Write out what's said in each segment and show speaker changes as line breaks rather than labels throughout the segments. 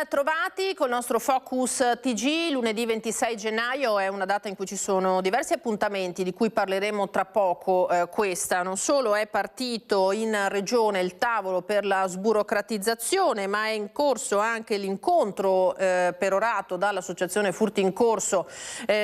trovati col nostro Focus TG. Lunedì 26 gennaio è una data in cui ci sono diversi appuntamenti di cui parleremo tra poco. Questa non solo è partito in regione il tavolo per la sburocratizzazione, ma è in corso anche l'incontro perorato dall'associazione Furti in Corso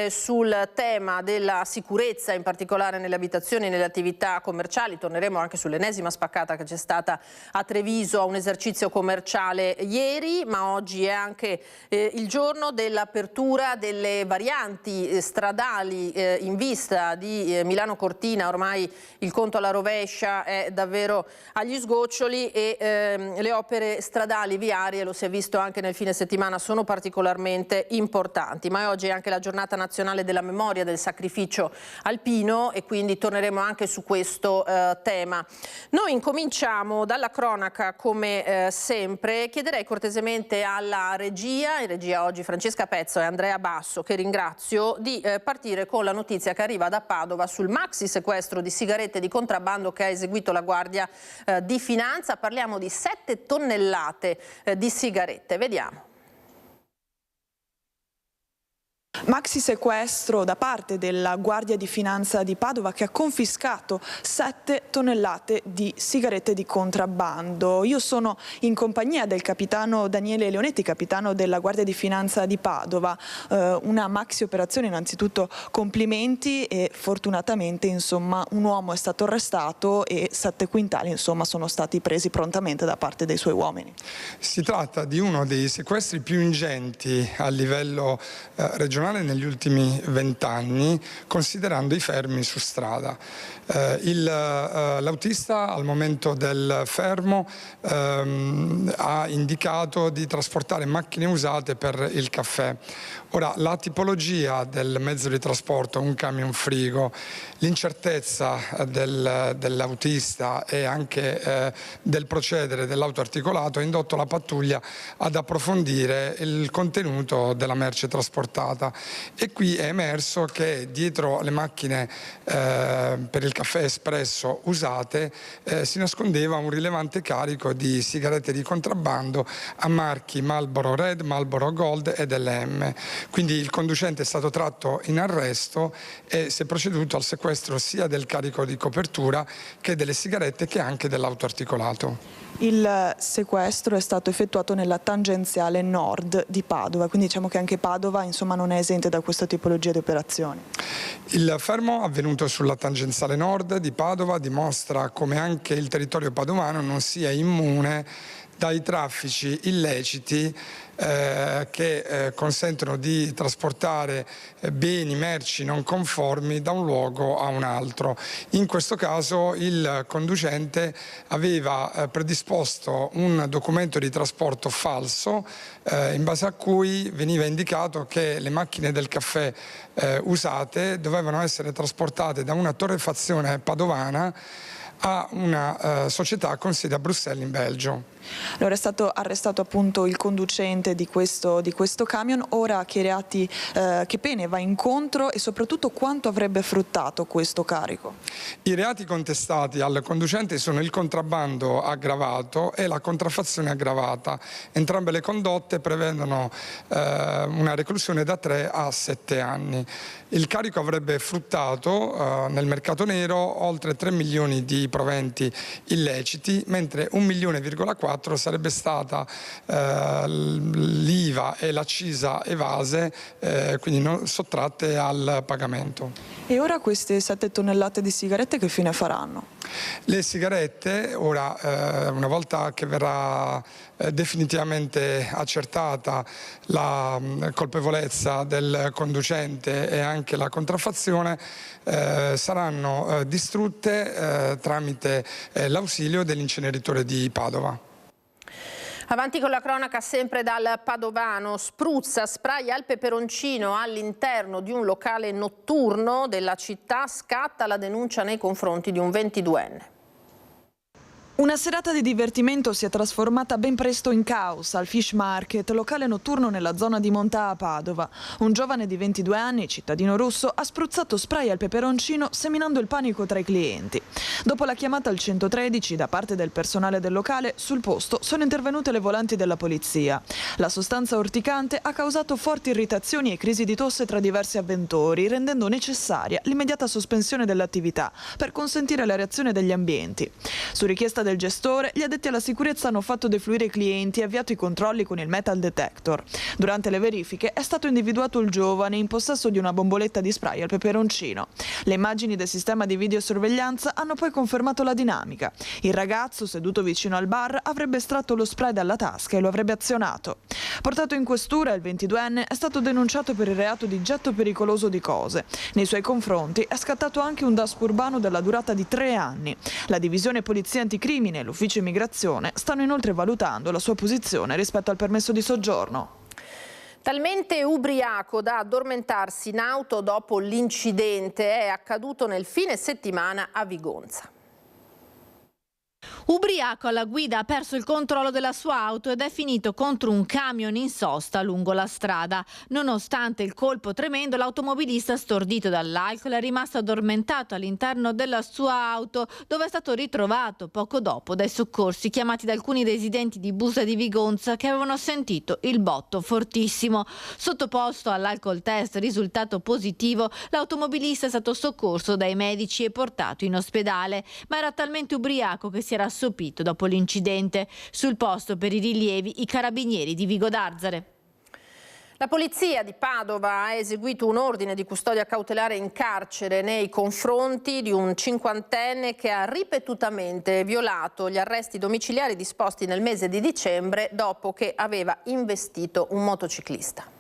sul tema della sicurezza, in particolare nelle abitazioni e nelle attività commerciali. Torneremo anche sull'ennesima spaccata che c'è stata a Treviso a un esercizio commerciale ieri, ma oggi è anche il giorno dell'apertura delle varianti stradali in vista di Milano Cortina. Ormai il conto alla rovescia è davvero agli sgoccioli e le opere stradali viarie, lo si è visto anche nel fine settimana, sono particolarmente importanti. Ma oggi è anche la giornata nazionale della memoria del sacrificio alpino e quindi torneremo anche su questo tema. Noi incominciamo dalla cronaca come sempre. Chiederei cortesemente alla regia, in regia oggi Francesca Pezzo e Andrea Basso, che ringrazio, di partire con la notizia che arriva da Padova sul maxi sequestro di sigarette di contrabbando che ha eseguito la Guardia di Finanza. Parliamo di 7 tonnellate di sigarette. Vediamo.
Maxi sequestro da parte della Guardia di Finanza di Padova che ha confiscato 7 tonnellate di sigarette di contrabbando. Io sono in compagnia del capitano Daniele Leonetti, capitano della Guardia di Finanza di Padova. Una maxi operazione, innanzitutto complimenti, e fortunatamente insomma un uomo è stato arrestato e 7 quintali insomma sono stati presi prontamente da parte dei suoi uomini.
Si tratta di uno dei sequestri più ingenti a livello regionale negli ultimi 20 anni, considerando i fermi su strada. L'autista al momento del fermo ha indicato di trasportare macchine usate per il caffè. Ora, la tipologia del mezzo di trasporto, un camion frigo, l'incertezza dell'autista e anche del procedere dell'auto articolato ha indotto la pattuglia ad approfondire il contenuto della merce trasportata. E qui è emerso che dietro le macchine per il caffè espresso usate si nascondeva un rilevante carico di sigarette di contrabbando a marchi Marlboro Red, Marlboro Gold ed LM. Quindi il conducente è stato tratto in arresto e si è proceduto al sequestro sia del carico di copertura che delle sigarette che anche dell'auto articolato.
Il sequestro è stato effettuato nella tangenziale nord di Padova, quindi diciamo che anche Padova insomma non è esente da questa tipologia di operazioni.
Il fermo avvenuto sulla tangenziale nord di Padova dimostra come anche il territorio padovano non sia immune dai traffici illeciti che consentono di trasportare beni, merci non conformi da un luogo a un altro. In questo caso il conducente aveva predisposto un documento di trasporto falso in base a cui veniva indicato che le macchine del caffè usate dovevano essere trasportate da una torrefazione padovana a una società con sede a Bruxelles in Belgio.
Allora è stato arrestato appunto il conducente di questo camion. Ora che pene va incontro e soprattutto quanto avrebbe fruttato questo carico?
I reati contestati al conducente sono il contrabbando aggravato e la contraffazione aggravata. Entrambe le condotte prevedono una reclusione da 3 a 7 anni. Il carico avrebbe fruttato nel mercato nero oltre 3 milioni di proventi illeciti, mentre 1,4 milioni sarebbe stata l'IVA e l'accisa evase, quindi non sottratte al pagamento.
E ora queste 7 tonnellate di sigarette che fine faranno?
Le sigarette, ora una volta che verrà definitivamente accertata la colpevolezza del conducente e anche la contraffazione, saranno distrutte tramite l'ausilio dell'inceneritore di Padova.
Avanti con la cronaca sempre dal padovano. Spruzza, spray al peperoncino all'interno di un locale notturno della città, scatta la denuncia nei confronti di un 22enne.
Una serata di divertimento si è trasformata ben presto in caos al Fish Market, locale notturno nella zona di Montà a Padova. Un giovane di 22 anni, cittadino russo, ha spruzzato spray al peperoncino seminando il panico tra i clienti. Dopo la chiamata al 113 da parte del personale del locale, sul posto sono intervenute le volanti della polizia. La sostanza urticante ha causato forti irritazioni e crisi di tosse tra diversi avventori, rendendo necessaria l'immediata sospensione dell'attività per consentire la reazione degli ambienti. Su richiesta del gestore, gli addetti alla sicurezza hanno fatto defluire i clienti e avviato i controlli con il metal detector. Durante le verifiche è stato individuato il giovane in possesso di una bomboletta di spray al peperoncino. Le immagini del sistema di videosorveglianza hanno poi confermato la dinamica. Il ragazzo, seduto vicino al bar, avrebbe estratto lo spray dalla tasca e lo avrebbe azionato. Portato in questura, il 22enne è stato denunciato per il reato di getto pericoloso di cose. Nei suoi confronti è scattato anche un daspo urbano della durata di 3 anni. La divisione polizia anticrimine e l'ufficio immigrazione stanno inoltre valutando la sua posizione rispetto al permesso di soggiorno.
Talmente ubriaco da addormentarsi in auto dopo l'incidente è accaduto nel fine settimana a Vigonza.
Ubriaco alla guida ha perso il controllo della sua auto ed è finito contro un camion in sosta lungo la strada. Nonostante il colpo tremendo, l'automobilista, stordito dall'alcol, è rimasto addormentato all'interno della sua auto, dove è stato ritrovato poco dopo dai soccorsi chiamati da alcuni residenti di Busa di Vigonza che avevano sentito il botto fortissimo. Sottoposto all'alcol test risultato positivo, l'automobilista è stato soccorso dai medici e portato in ospedale, ma era talmente ubriaco che si era assopito dopo l'incidente. Sul posto per i rilievi i carabinieri di Vigo d'Arzare.
La polizia di Padova ha eseguito un ordine di custodia cautelare in carcere nei confronti di un 50enne che ha ripetutamente violato gli arresti domiciliari disposti nel mese di dicembre dopo che aveva investito un motociclista.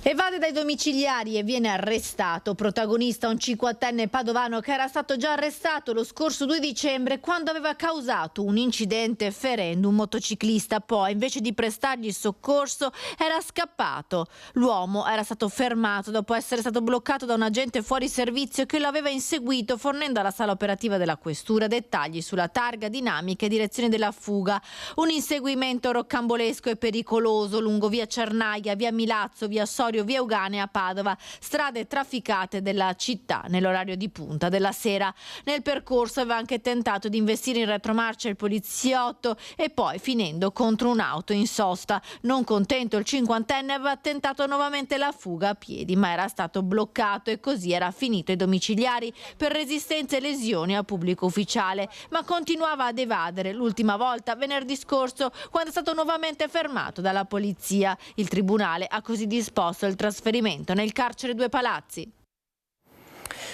Evade dai domiciliari e viene arrestato. Protagonista un 50enne padovano che era stato già arrestato lo scorso 2 dicembre quando aveva causato un incidente ferendo un motociclista. Poi, invece di prestargli soccorso, era scappato. L'uomo era stato fermato dopo essere stato bloccato da un agente fuori servizio che lo aveva inseguito, fornendo alla sala operativa della questura dettagli sulla targa, dinamica e direzione della fuga. Un inseguimento roccambolesco e pericoloso lungo via Cernaia, via Milazzo, via Sorio, via Euganea a Padova, strade trafficate della città nell'orario di punta della sera. Nel percorso aveva anche tentato di investire in retromarcia il poliziotto e poi finendo contro un'auto in sosta. Non contento, il 50enne aveva tentato nuovamente la fuga a piedi, ma era stato bloccato e così era finito ai domiciliari per resistenze e lesioni a pubblico ufficiale, ma continuava ad evadere, l'ultima volta venerdì scorso quando è stato nuovamente fermato dalla polizia. Il tribunale ha così disposto il trasferimento nel carcere Due Palazzi.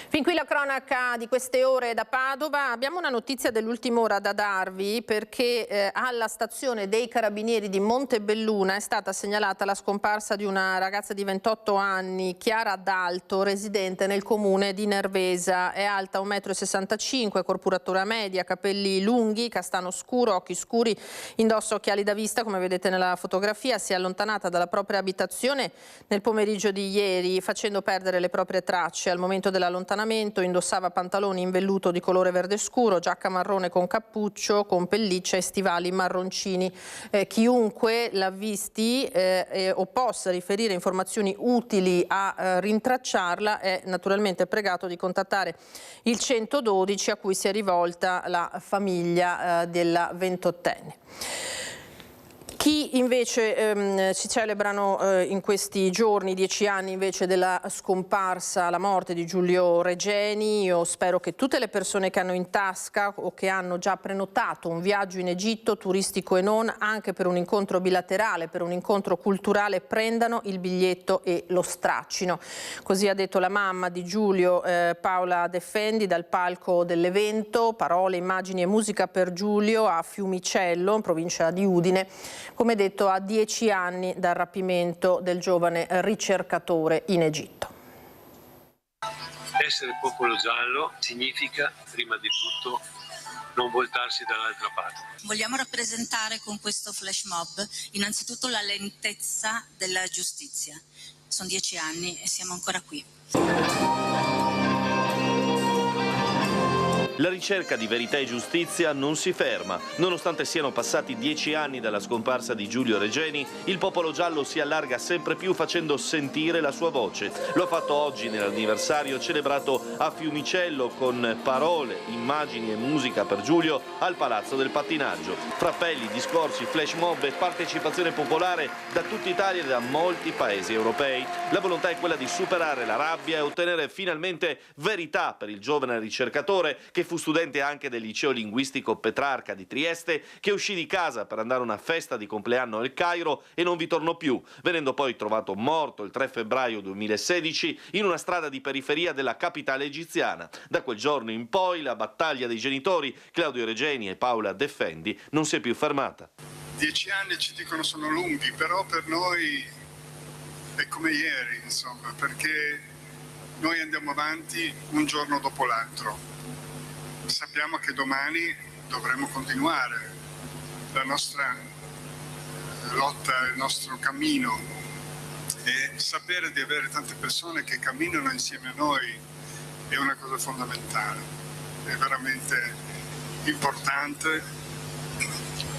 Fin qui la cronaca di queste ore da Padova. Abbiamo una notizia dell'ultima ora da darvi perché alla stazione dei Carabinieri di Montebelluna è stata segnalata la scomparsa di una ragazza di 28 anni, Chiara D'Alto, residente nel comune di Nervesa. È alta 1,65 m, corporatura media, capelli lunghi, castano scuro, occhi scuri, indossa occhiali da vista come vedete nella fotografia. Si è allontanata dalla propria abitazione nel pomeriggio di ieri facendo perdere le proprie tracce. Al momento dell'allontanamento indossava pantaloni in velluto di colore verde scuro, giacca marrone con cappuccio, con pelliccia e stivali marroncini. Chiunque l'ha visti o possa riferire informazioni utili a rintracciarla è naturalmente pregato di contattare il 112 a cui si è rivolta la famiglia della 28enne. Chi invece si celebrano in questi giorni 10 anni invece della scomparsa, la morte di Giulio Regeni. Io spero che tutte le persone che hanno in tasca o che hanno già prenotato un viaggio in Egitto, turistico e non, anche per un incontro bilaterale, per un incontro culturale, prendano il biglietto e lo straccino. Così ha detto la mamma di Giulio, Paola Defendi, dal palco dell'evento. Parole, immagini e musica per Giulio a Fiumicello, in provincia di Udine. Come detto, a 10 anni dal rapimento del giovane ricercatore in Egitto.
Essere popolo giallo significa, prima di tutto, non voltarsi dall'altra parte.
Vogliamo rappresentare con questo flash mob innanzitutto la lentezza della giustizia. Sono 10 anni e siamo ancora qui.
La ricerca di verità e giustizia non si ferma. Nonostante siano passati 10 anni dalla scomparsa di Giulio Regeni, il popolo giallo si allarga sempre più facendo sentire la sua voce. Lo ha fatto oggi nell'anniversario celebrato a Fiumicello con parole, immagini e musica per Giulio al Palazzo del Pattinaggio. Fra appelli, discorsi, flash mob e partecipazione popolare da tutta Italia e da molti paesi europei. La volontà è quella di superare la rabbia e ottenere finalmente verità per il giovane ricercatore che fu studente anche del liceo linguistico Petrarca di Trieste, che uscì di casa per andare a una festa di compleanno al Cairo e non vi tornò più, venendo poi trovato morto il 3 febbraio 2016 in una strada di periferia della capitale egiziana. Da quel giorno in poi la battaglia dei genitori Claudio Regeni e Paola Defendi non si è più fermata.
10 anni ci dicono sono lunghi, però per noi è come ieri, insomma, perché noi andiamo avanti un giorno dopo l'altro. Sappiamo che domani dovremo continuare la nostra lotta, il nostro cammino, e sapere di avere tante persone che camminano insieme a noi è una cosa fondamentale, è veramente importante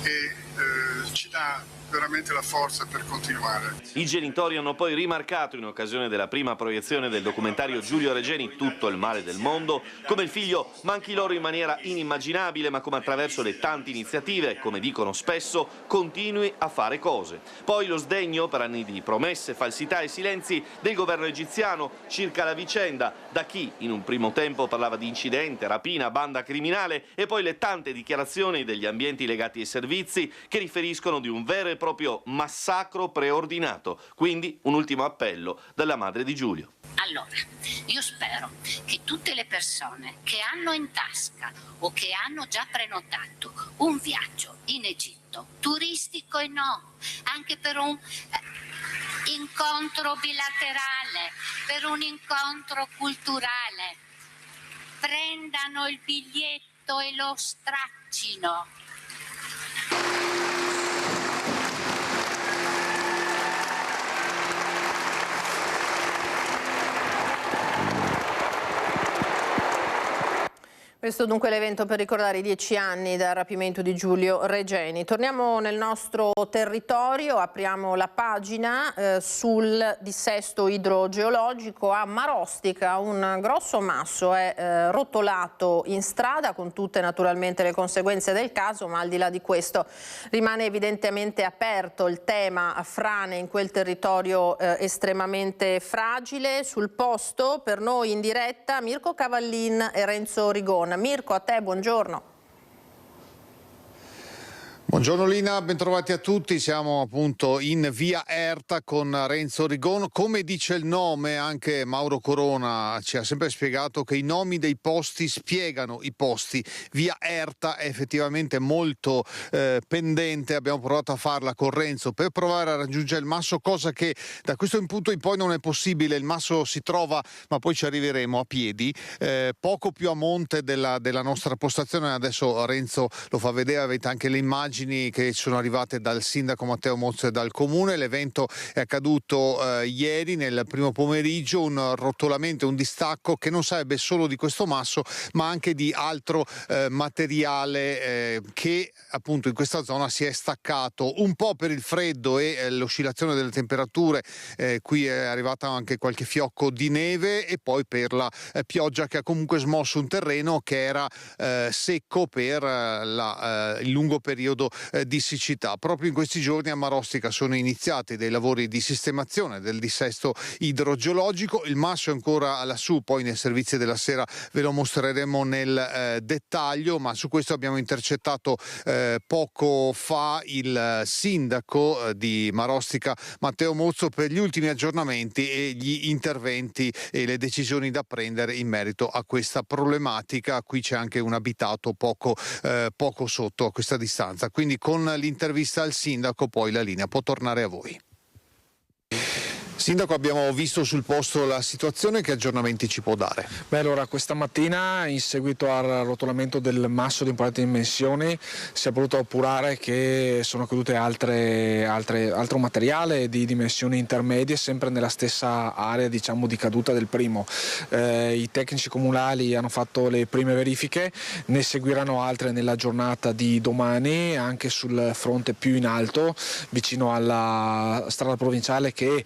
e ci dà veramente la forza per continuare.
I genitori hanno poi rimarcato in occasione della prima proiezione del documentario Giulio Regeni, Tutto il male del mondo, come il figlio manchi loro in maniera inimmaginabile, ma come attraverso le tante iniziative, come dicono spesso, continui a fare cose. Poi lo sdegno per anni di promesse, falsità e silenzi del governo egiziano circa la vicenda, da chi in un primo tempo parlava di incidente, rapina, banda criminale, e poi le tante dichiarazioni degli ambienti legati ai servizi che riferiscono di un vero e proprio massacro preordinato. Quindi un ultimo appello dalla madre di Giulio.
Allora, io spero che tutte le persone che hanno in tasca o che hanno già prenotato un viaggio in Egitto, turistico e no, anche per un incontro bilaterale, per un incontro culturale, prendano il biglietto e lo straccino.
Questo dunque è l'evento per ricordare i 10 anni dal rapimento di Giulio Regeni. Torniamo nel nostro territorio, apriamo la pagina sul dissesto idrogeologico a Marostica. Un grosso masso è rotolato in strada con tutte naturalmente le conseguenze del caso, ma al di là di questo rimane evidentemente aperto il tema frane in quel territorio estremamente fragile. Sul posto per noi in diretta Mirko Cavallin e Renzo Rigon. Mirko, a te, buongiorno.
Buongiorno Lina, bentrovati a tutti, siamo appunto in via Erta con Renzo Rigon. Come dice il nome, anche Mauro Corona ci ha sempre spiegato che i nomi dei posti spiegano i posti. Via Erta è effettivamente molto pendente, abbiamo provato a farla con Renzo per provare a raggiungere il masso, cosa che da questo punto in poi non è possibile. Il masso si trova, ma poi ci arriveremo a piedi, poco più a monte della nostra postazione. Adesso Renzo lo fa vedere, avete anche le immagini che sono arrivate dal sindaco Matteo Mozzo e dal comune. L'evento è accaduto ieri nel primo pomeriggio, un rotolamento, un distacco che non sarebbe solo di questo masso ma anche di altro materiale che appunto in questa zona si è staccato un po' per il freddo e l'oscillazione delle temperature. Qui è arrivata anche qualche fiocco di neve, e poi per la pioggia che ha comunque smosso un terreno che era secco per il lungo periodo di siccità. Proprio in questi giorni a Marostica sono iniziati dei lavori di sistemazione del dissesto idrogeologico. Il masso è ancora lassù, poi nei servizi della sera ve lo mostreremo nel dettaglio, ma su questo abbiamo intercettato poco fa il sindaco di Marostica Matteo Mozzo per gli ultimi aggiornamenti e gli interventi e le decisioni da prendere in merito a questa problematica. Qui c'è anche un abitato poco sotto a questa distanza. Quindi con l'intervista al sindaco poi la linea può tornare a voi. Sindaco, abbiamo visto sul posto la situazione, che aggiornamenti ci può dare?
Beh, allora, questa mattina, in seguito al rotolamento del masso di importanti dimensioni, si è voluto appurare che sono cadute altro materiale di dimensioni intermedie, sempre nella stessa area, diciamo, di caduta del primo. I tecnici comunali hanno fatto le prime verifiche, ne seguiranno altre nella giornata di domani, anche sul fronte più in alto, vicino alla strada provinciale che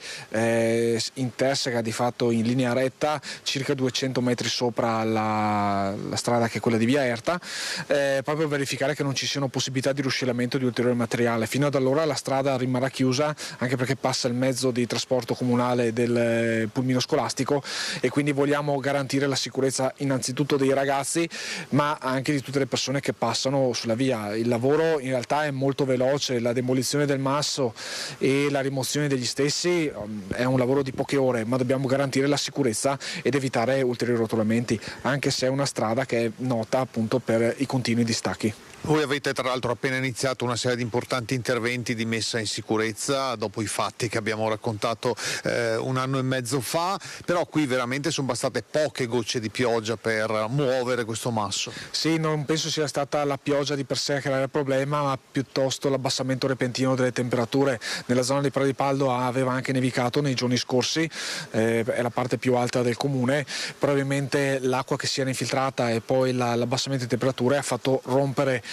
interseca di fatto in linea retta circa 200 metri sopra la strada, che è quella di via Erta, proprio per verificare che non ci siano possibilità di ruscellamento di ulteriore materiale. Fino ad allora la strada rimarrà chiusa, anche perché passa il mezzo di trasporto comunale del pulmino scolastico, e quindi vogliamo garantire la sicurezza innanzitutto dei ragazzi, ma anche di tutte le persone che passano sulla via. Il lavoro in realtà è molto veloce, la demolizione del masso e la rimozione degli stessi è un lavoro di poche ore, ma dobbiamo garantire la sicurezza ed evitare ulteriori rotolamenti, anche se è una strada che è nota appunto per i continui distacchi.
Voi avete tra l'altro appena iniziato una serie di importanti interventi di messa in sicurezza dopo i fatti che abbiamo raccontato un anno e mezzo fa, però qui veramente sono bastate poche gocce di pioggia per muovere questo masso.
Sì, non penso sia stata la pioggia di per sé a creare il problema, ma piuttosto l'abbassamento repentino delle temperature. Nella zona di Pradipaldo aveva anche nevicato nei giorni scorsi, è la parte più alta del comune, probabilmente l'acqua che si era infiltrata e poi l'abbassamento di temperature ha fatto rompere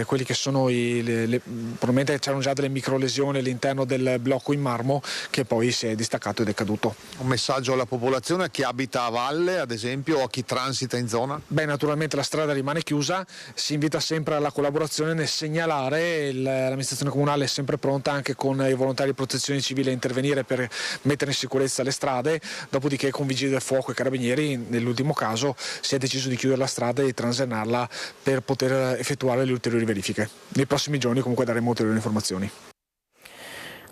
quelli che sono probabilmente c'erano già delle microlesioni all'interno del blocco in marmo, che poi si è distaccato ed è caduto.
Un messaggio alla popolazione, a chi abita a valle ad esempio, o a chi transita in zona?
Beh, naturalmente la strada rimane chiusa, si invita sempre alla collaborazione nel segnalare, l'amministrazione comunale è sempre pronta anche con i volontari di protezione civile a intervenire per mettere in sicurezza le strade, dopodiché con vigili del fuoco e carabinieri nell'ultimo caso si è deciso di chiudere la strada e di transennarla per poter effettuare le ulteriori verifiche. Nei prossimi giorni comunque daremo ulteriori informazioni.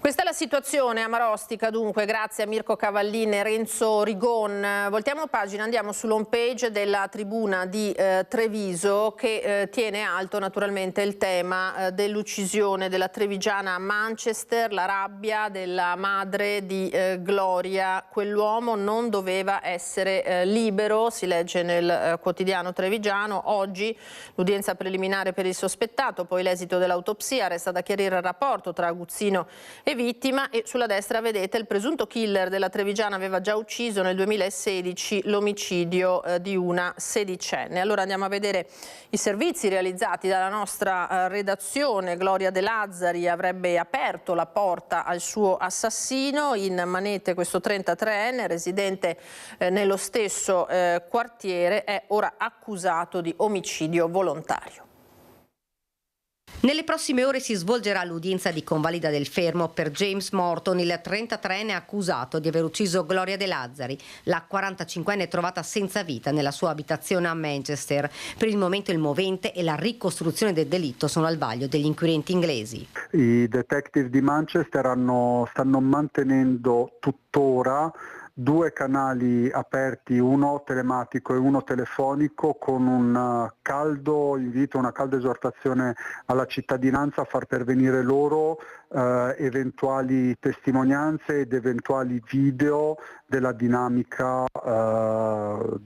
Questa è la situazione a Marostica, dunque, grazie a Mirko Cavallin e Renzo Rigon. Voltiamo pagina, andiamo sull'home page della Tribuna di Treviso, che tiene alto naturalmente il tema dell'uccisione della trevigiana a Manchester, la rabbia della madre di Gloria. Quell'uomo non doveva essere libero, si legge nel quotidiano trevigiano. Oggi l'udienza preliminare per il sospettato, poi l'esito dell'autopsia, resta da chiarire il rapporto tra aguzzino e vittima, e sulla destra vedete il presunto killer della trevigiana aveva già ucciso nel 2016 l'omicidio di una sedicenne. Allora andiamo a vedere i servizi realizzati dalla nostra redazione. Gloria De Lazzari avrebbe aperto la porta al suo assassino, in manette questo 33enne residente nello stesso quartiere, è ora accusato di omicidio volontario.
Nelle prossime ore si svolgerà l'udienza di convalida del fermo per James Morton, il 33enne accusato di aver ucciso Gloria De Lazzari. La 45enne è trovata senza vita nella sua abitazione a Manchester. Per il momento il movente e la ricostruzione del delitto sono al vaglio degli inquirenti inglesi.
I detective di Manchester stanno mantenendo tuttora 2 canali aperti, uno telematico e uno telefonico, con un caldo invito, una calda esortazione alla cittadinanza a far pervenire loro eventuali testimonianze ed eventuali video della dinamica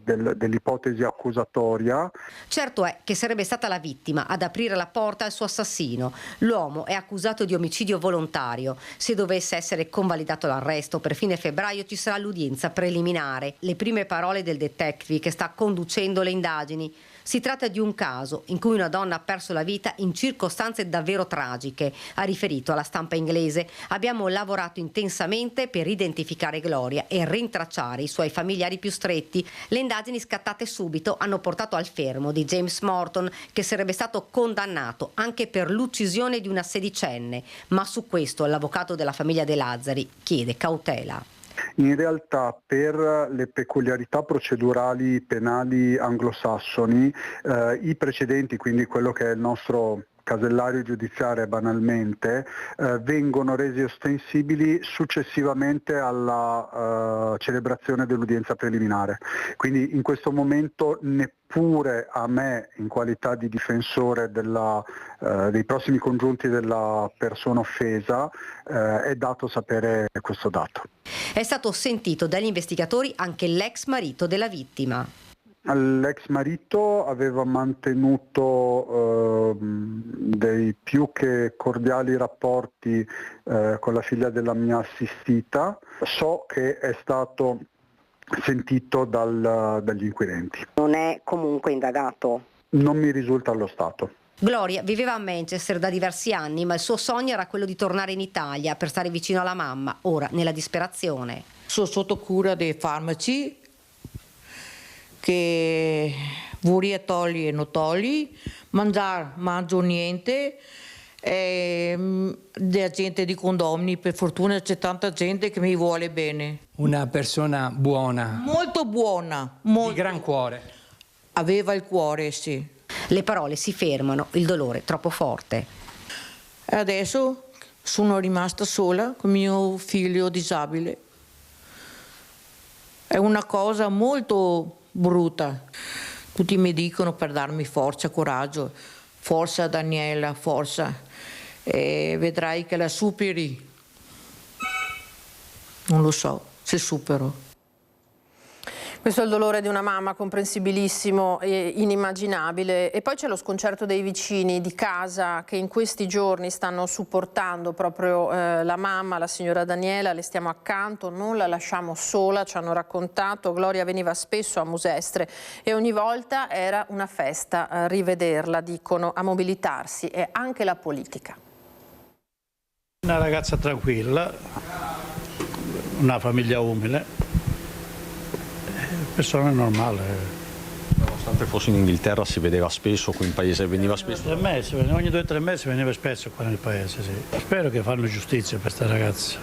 dell'ipotesi accusatoria.
Certo è che sarebbe stata la vittima ad aprire la porta al suo assassino. L'uomo è accusato di omicidio volontario. Se dovesse essere convalidato l'arresto, per fine febbraio ci sarà l'udienza preliminare. Le prime parole del detective che sta conducendo le indagini. Si tratta di un caso in cui una donna ha perso la vita in circostanze davvero tragiche, ha riferito alla stampa inglese. Abbiamo lavorato intensamente per identificare Gloria e rintracciare i suoi familiari più stretti. Le indagini scattate subito hanno portato al fermo di James Morton, che sarebbe stato condannato anche per l'uccisione di una sedicenne, ma su questo l'avvocato della famiglia De Lazzari chiede cautela.
In realtà, per le peculiarità procedurali penali anglosassoni, i precedenti, quindi quello che è il nostro casellario giudiziario banalmente, vengono resi ostensibili successivamente alla celebrazione dell'udienza preliminare. Quindi in questo momento neppure a me, in qualità di difensore dei prossimi congiunti della persona offesa, è dato sapere questo dato.
È stato sentito dagli investigatori anche l'ex marito della vittima.
L'ex marito aveva mantenuto dei più che cordiali rapporti con la figlia della mia assistita. So che è stato sentito dagli inquirenti.
Non è comunque indagato?
Non mi risulta allo stato.
Gloria viveva a Manchester da diversi anni, ma il suo sogno era quello di tornare in Italia per stare vicino alla mamma, ora nella disperazione.
Sono sotto cura dei farmaci che vorrei togliere, non togli, mangio niente, della gente di condomini, per fortuna c'è tanta gente che mi vuole bene.
Una persona buona.
Molto buona.
Di gran cuore.
Aveva il cuore, sì.
Le parole si fermano, il dolore troppo forte.
E adesso sono rimasta sola con mio figlio disabile. È una cosa molto brutta. Tutti mi dicono per darmi forza, coraggio. Forza Daniela, forza. E vedrai che la superi. Non lo so se supero.
Questo è il dolore di una mamma, comprensibilissimo e inimmaginabile. E poi c'è lo sconcerto dei vicini di casa che in questi giorni stanno supportando proprio la mamma, la signora Daniela. Le stiamo accanto, non la lasciamo sola, ci hanno raccontato. Gloria veniva spesso a Musestre e ogni volta era una festa a rivederla, dicono, a mobilitarsi, e anche la politica.
Una ragazza tranquilla, una famiglia umile. Persona normale.
Nonostante fosse in Inghilterra si vedeva spesso, qui in paese veniva spesso?
Ogni 2 o 3 mesi veniva spesso qua nel paese, sì. Spero che fanno giustizia per questa ragazza.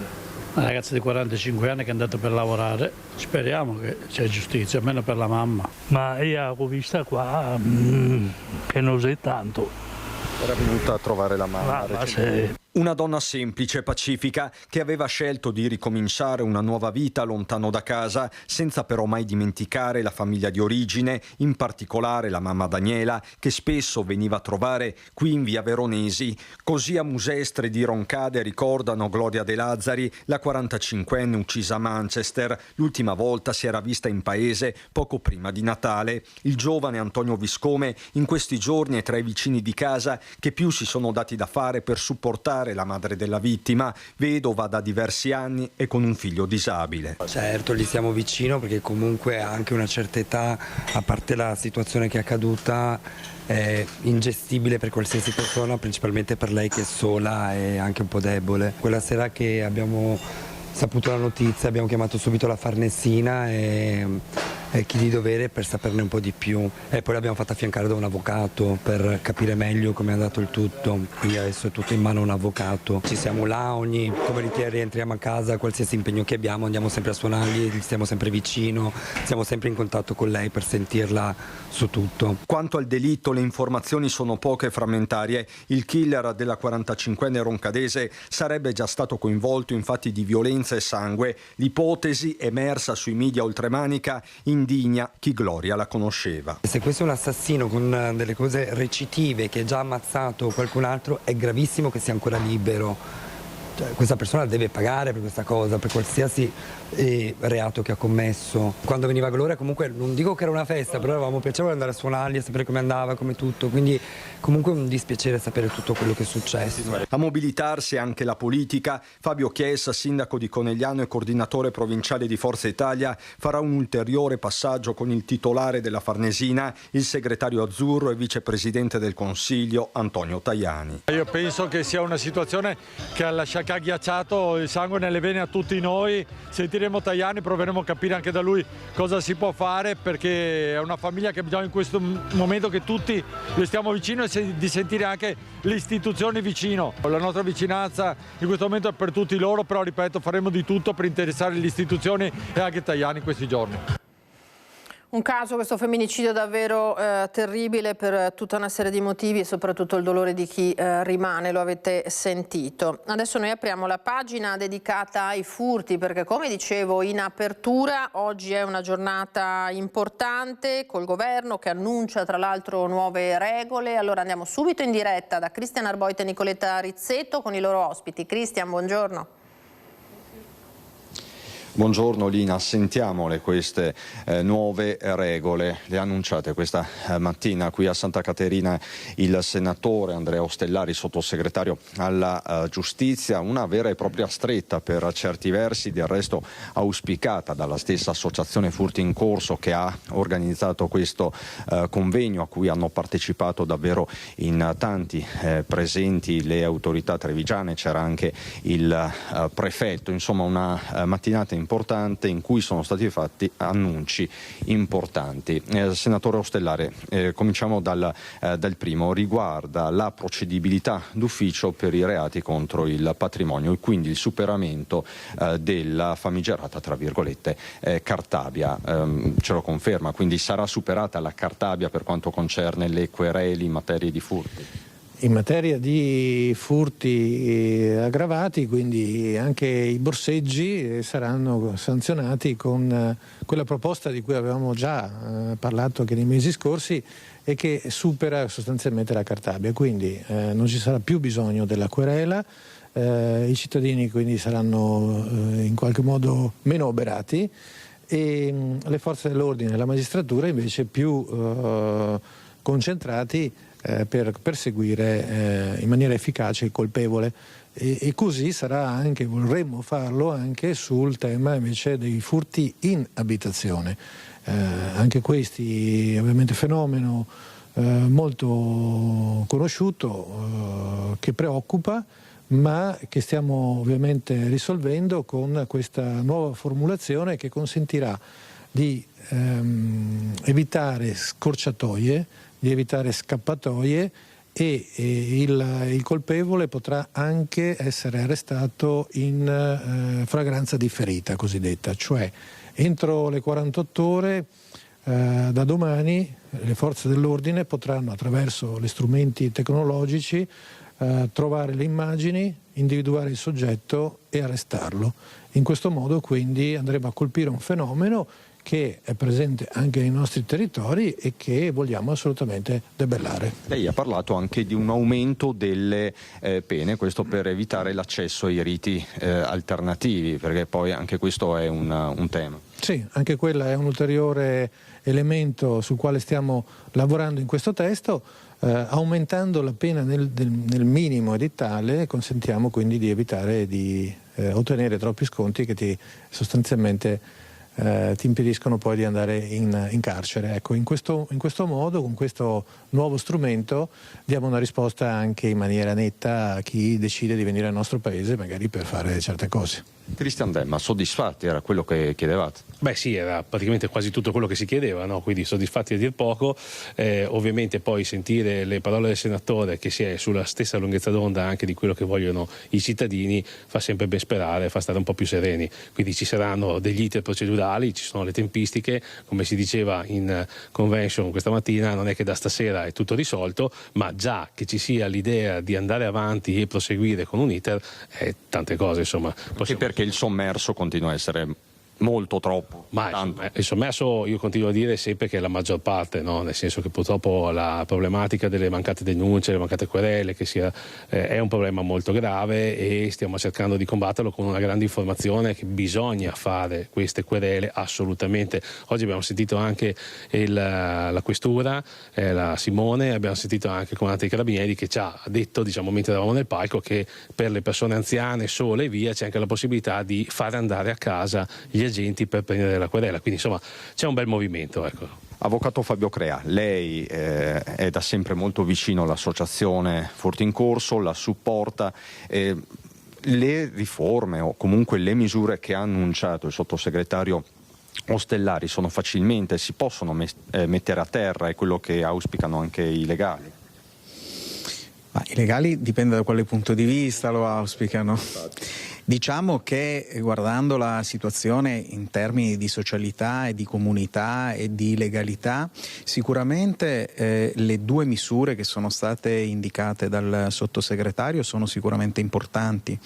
Una ragazza di 45 anni che è andata per lavorare. Speriamo che c'è giustizia, almeno per la mamma.
Ma io l'ho vista qua che non sei tanto.
Era venuta a trovare la mamma.
Una donna semplice e pacifica che aveva scelto di ricominciare una nuova vita lontano da casa, senza però mai dimenticare la famiglia di origine, in particolare la mamma Daniela, che spesso veniva a trovare qui in via Veronesi. Così a Musestre di Roncade ricordano Gloria De Lazzari, la 45enne uccisa a Manchester. L'ultima volta si era vista in paese poco prima di Natale. Il giovane Antonio Viscome in questi giorni è tra i vicini di casa che più si sono dati da fare per supportare la madre della vittima, vedova da diversi anni e con un figlio disabile.
Certo, gli stiamo vicino perché comunque ha anche una certa età, a parte la situazione che è accaduta, è ingestibile per qualsiasi persona, principalmente per lei che è sola e anche un po' debole. Quella sera che abbiamo saputo la notizia abbiamo chiamato subito la Farnesina e chi di dovere per saperne un po' di più, e poi l'abbiamo fatta affiancare da un avvocato per capire meglio come è andato il tutto, quindi adesso è tutto in mano a un avvocato. Ci siamo là, come rientriamo a casa, qualsiasi impegno che abbiamo andiamo sempre a suonargli, gli stiamo sempre vicino, siamo sempre in contatto con lei per sentirla su tutto.
Quanto al delitto le informazioni sono poche e frammentarie. Il killer della 45enne roncadese sarebbe già stato coinvolto in fatti di violenza e sangue. L'ipotesi emersa sui media oltremanica indigna chi Gloria la conosceva.
Se questo è un assassino con delle cose recitive che ha già ammazzato qualcun altro, è gravissimo che sia ancora libero. Cioè, questa persona deve pagare per questa cosa, per qualsiasi reato che ha commesso. Quando veniva Gloria comunque non dico che era una festa, però eravamo piacevole andare a suonargli e sapere come andava, come tutto, quindi comunque un dispiacere sapere tutto quello che è successo.
A mobilitarsi anche la politica. Fabio Chiesa, sindaco di Conegliano e coordinatore provinciale di Forza Italia, farà un ulteriore passaggio con il titolare della Farnesina, il segretario azzurro e vicepresidente del Consiglio Antonio Tajani.
Io penso che sia una situazione che ha ghiacciato il sangue nelle vene a tutti noi. Sentiremo Tajani, proveremo a capire anche da lui cosa si può fare, perché è una famiglia che abbiamo in questo momento, che tutti le stiamo vicino, e di sentire anche le istituzioni vicino. La nostra vicinanza in questo momento è per tutti loro, però ripeto, faremo di tutto per interessare le istituzioni e anche Tajani in questi giorni.
Un caso, questo femminicidio davvero terribile per tutta una serie di motivi e soprattutto il dolore di chi rimane, lo avete sentito. Adesso noi apriamo la pagina dedicata ai furti perché, come dicevo in apertura, oggi è una giornata importante col governo che annuncia tra l'altro nuove regole. Allora andiamo subito in diretta da Cristian Arboit e Nicoletta Rizzetto con i loro ospiti. Cristian, buongiorno.
Buongiorno Lina, sentiamole queste nuove regole, le ha annunciate questa mattina qui a Santa Caterina il senatore Andrea Ostellari, sottosegretario alla giustizia, una vera e propria stretta per certi versi, del resto auspicata dalla stessa associazione Furti in Corso che ha organizzato questo convegno a cui hanno partecipato davvero in tanti presenti le autorità trevigiane, c'era anche il prefetto, insomma una mattinata importante in cui sono stati fatti annunci importanti. Senatore Ostellari, cominciamo dal primo, riguarda la procedibilità d'ufficio per i reati contro il patrimonio e quindi il superamento della famigerata, tra virgolette, Cartabia. Ce lo conferma, quindi sarà superata la Cartabia per quanto concerne le querele in materia di furti?
In materia di furti aggravati, quindi anche i borseggi saranno sanzionati con quella proposta di cui avevamo già parlato anche nei mesi scorsi e che supera sostanzialmente la Cartabia, quindi non ci sarà più bisogno della querela, i cittadini quindi saranno in qualche modo meno oberati e le forze dell'ordine e la magistratura invece più concentrati per perseguire in maniera efficace il colpevole e così sarà anche, vorremmo farlo anche sul tema invece dei furti in abitazione, anche questi ovviamente fenomeno molto conosciuto che preoccupa ma che stiamo ovviamente risolvendo con questa nuova formulazione che consentirà di evitare scorciatoie, di evitare scappatoie e il colpevole potrà anche essere arrestato in flagranza differita cosiddetta, cioè entro le 48 ore da domani le forze dell'ordine potranno attraverso gli strumenti tecnologici trovare le immagini, individuare il soggetto e arrestarlo. In questo modo quindi andremo a colpire un fenomeno che è presente anche nei nostri territori e che vogliamo assolutamente debellare.
Lei ha parlato anche di un aumento delle pene, questo per evitare l'accesso ai riti alternativi, perché poi anche questo è un tema.
Sì, anche quello è un ulteriore elemento sul quale stiamo lavorando in questo testo, aumentando la pena nel minimo edittale consentiamo quindi di evitare di ottenere troppi sconti che sostanzialmente ti impediscono poi di andare in carcere. Ecco, in questo modo, con questo nuovo strumento, diamo una risposta anche in maniera netta a chi decide di venire al nostro paese magari per fare certe cose.
Cristian Demma, soddisfatti era quello che chiedevate?
Beh sì, era praticamente quasi tutto quello che si chiedeva, no? Quindi soddisfatti a dir poco, ovviamente poi sentire le parole del senatore che si è sulla stessa lunghezza d'onda anche di quello che vogliono i cittadini fa sempre ben sperare, fa stare un po' più sereni, quindi ci saranno degli iter procedurali, ci sono le tempistiche, come si diceva in convention questa mattina, non è che da stasera è tutto risolto, ma già che ci sia l'idea di andare avanti e proseguire con un iter, tante cose insomma.
Perché il sommerso continua a essere molto troppo.
Ma il sommerso io continuo a dire sempre che è la maggior parte, no? Nel senso che purtroppo la problematica delle mancate denunce, le mancate querele è un problema molto grave e stiamo cercando di combatterlo con una grande informazione che bisogna fare queste querele assolutamente. Oggi abbiamo sentito anche la questura, la Simone, abbiamo sentito anche il comandante dei carabinieri che ci ha detto, diciamo mentre eravamo nel palco, che per le persone anziane sole e via c'è anche la possibilità di fare andare a casa gli agenti per prendere la querela, quindi insomma c'è un bel movimento, ecco.
Avvocato Fabio Crea, lei è da sempre molto vicino all'associazione Furti in Corso, la supporta, le riforme o comunque le misure che ha annunciato il sottosegretario Ostellari si possono mettere a terra, è quello che auspicano anche i legali?
Ma i legali dipende da quale punto di vista lo auspicano. Diciamo che guardando la situazione in termini di socialità e di comunità e di legalità, sicuramente le due misure che sono state indicate dal sottosegretario sono sicuramente importanti.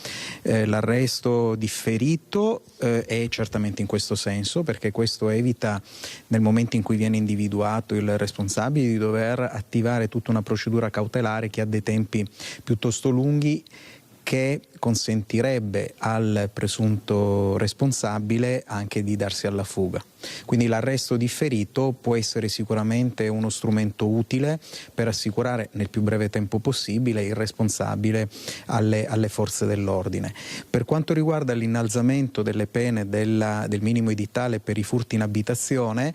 L'arresto differito è certamente in questo senso, perché questo evita, nel momento in cui viene individuato il responsabile, di dover attivare tutta una procedura cautelare che ha dei tempi piuttosto lunghi, che consentirebbe al presunto responsabile anche di darsi alla fuga. Quindi l'arresto differito può essere sicuramente uno strumento utile per assicurare nel più breve tempo possibile il responsabile alle forze dell'ordine. Per quanto riguarda l'innalzamento delle pene del minimo edittale per i furti in abitazione,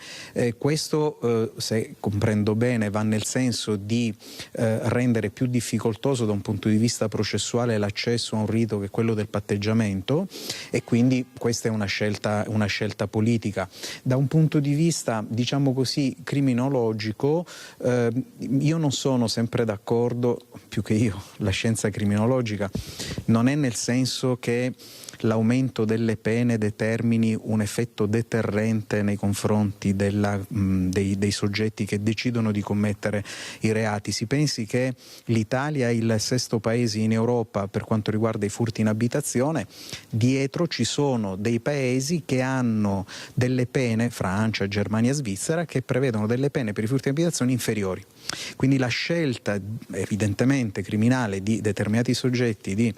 questo, se comprendo bene, va nel senso di rendere più difficoltoso da un punto di vista processuale l'accesso a un rito che è quello del patteggiamento, e quindi questa è una scelta politica. Da un punto di vista, diciamo così, criminologico, io non sono sempre d'accordo, più che io, la scienza criminologica non è nel senso che l'aumento delle pene determini un effetto deterrente nei confronti dei soggetti che decidono di commettere i reati. Si pensi che l'Italia è il sesto paese in Europa per quanto riguarda i furti in abitazione, dietro ci sono dei paesi che hanno delle pene, Francia, Germania, Svizzera, che prevedono delle pene per i furti in abitazione inferiori. Quindi la scelta evidentemente criminale di determinati soggetti di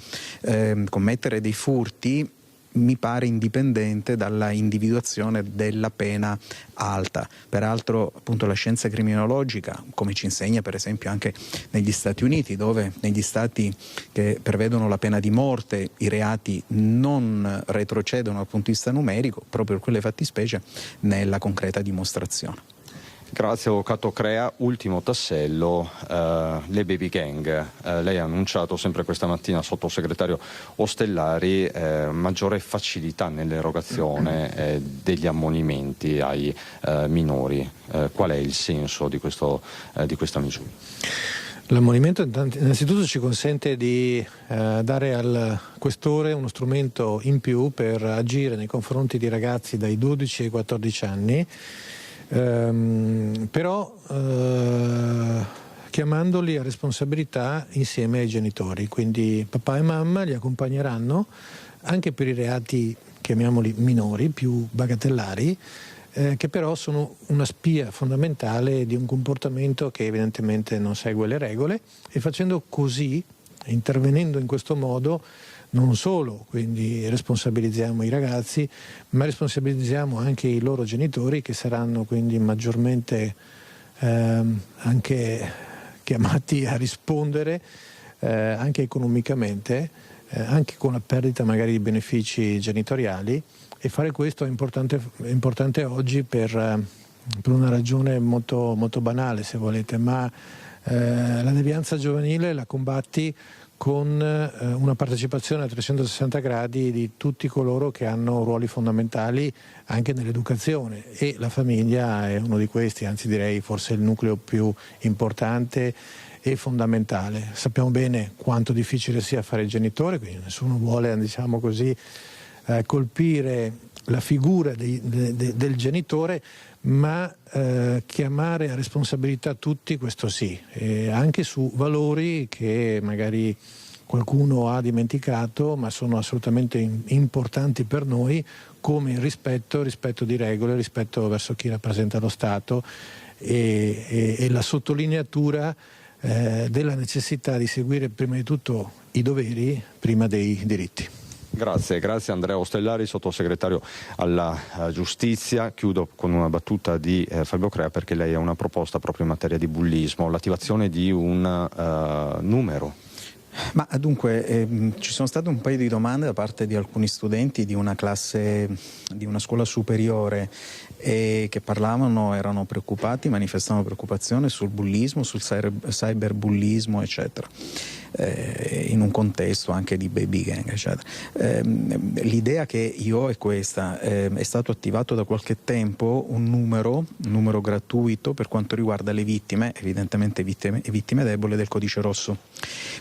commettere dei furti mi pare indipendente dalla individuazione della pena alta. Peraltro appunto la scienza criminologica, come ci insegna per esempio anche negli Stati Uniti, dove negli stati che prevedono la pena di morte i reati non retrocedono dal punto di vista numerico, proprio per quelle fattispecie nella concreta dimostrazione.
Grazie Avvocato Crea. Ultimo tassello, le baby gang. Lei ha annunciato sempre questa mattina, sottosegretario Ostellari, maggiore facilità nell'erogazione degli ammonimenti ai minori. Qual è il senso di questa misura?
L'ammonimento innanzitutto ci consente di dare al questore uno strumento in più per agire nei confronti di ragazzi dai 12 ai 14 anni, però chiamandoli a responsabilità insieme ai genitori, quindi papà e mamma li accompagneranno anche per i reati, chiamiamoli minori, più bagatellari, che però sono una spia fondamentale di un comportamento che evidentemente non segue le regole, e facendo così, intervenendo in questo modo, non solo quindi responsabilizziamo i ragazzi, ma responsabilizziamo anche i loro genitori, che saranno quindi maggiormente anche chiamati a rispondere anche economicamente, anche con la perdita magari di benefici genitoriali. E fare questo è importante oggi per una ragione molto, molto banale, se volete, ma la devianza giovanile la combatti con una partecipazione a 360 gradi di tutti coloro che hanno ruoli fondamentali anche nell'educazione, e la famiglia è uno di questi, anzi direi forse il nucleo più importante e fondamentale. Sappiamo bene quanto difficile sia fare il genitore, quindi nessuno vuole, diciamo così, colpire la figura del genitore, ma chiamare a responsabilità tutti, questo sì, anche su valori che magari qualcuno ha dimenticato, ma sono assolutamente importanti per noi, come il rispetto di regole, rispetto verso chi rappresenta lo Stato e la sottolineatura della necessità di seguire prima di tutto i doveri prima dei diritti.
Grazie Andrea Ostellari, sottosegretario alla giustizia. Chiudo con una battuta di Fabio Crea, perché lei ha una proposta proprio in materia di bullismo, l'attivazione di un numero.
Ma dunque ci sono state un paio di domande da parte di alcuni studenti di una classe di una scuola superiore che erano preoccupati, manifestavano preoccupazione sul bullismo, sul cyberbullismo eccetera. in un contesto anche di baby gang, eccetera. L'idea che io ho è questa: è stato attivato da qualche tempo un numero gratuito per quanto riguarda le vittime, evidentemente vittime deboli del codice rosso.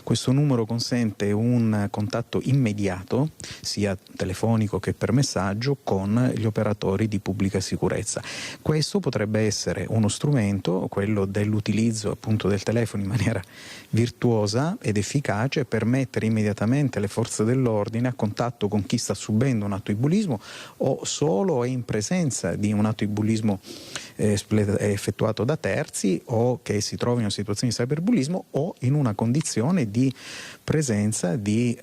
Questo numero consente un contatto immediato, sia telefonico che per messaggio, con gli operatori di pubblica sicurezza. Questo potrebbe essere uno strumento, quello dell'utilizzo appunto del telefono in maniera virtuosa ed efficace, per mettere immediatamente le forze dell'ordine a contatto con chi sta subendo un atto di bullismo o solo è in presenza di un atto di bullismo effettuato da terzi, o che si trovi in una situazione di cyberbullismo, o in una condizione di presenza di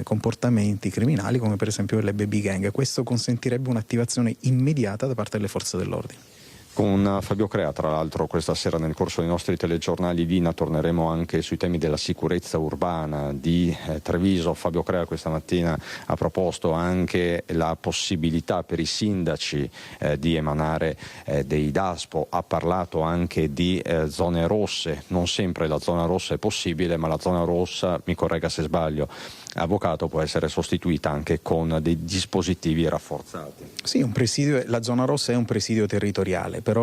comportamenti criminali come per esempio le baby gang. Questo consentirebbe un'attivazione immediata da parte delle forze dell'ordine.
Con Fabio Crea, tra l'altro, questa sera nel corso dei nostri telegiornali Vina torneremo anche sui temi della sicurezza urbana di Treviso. Fabio Crea questa mattina ha proposto anche la possibilità per i sindaci di emanare dei DASPO, ha parlato anche di zone rosse. Non sempre la zona rossa è possibile, ma la zona rossa, mi corregga se sbaglio, avvocato, può essere sostituita anche con dei dispositivi rafforzati.
Sì, la zona rossa è un presidio territoriale, però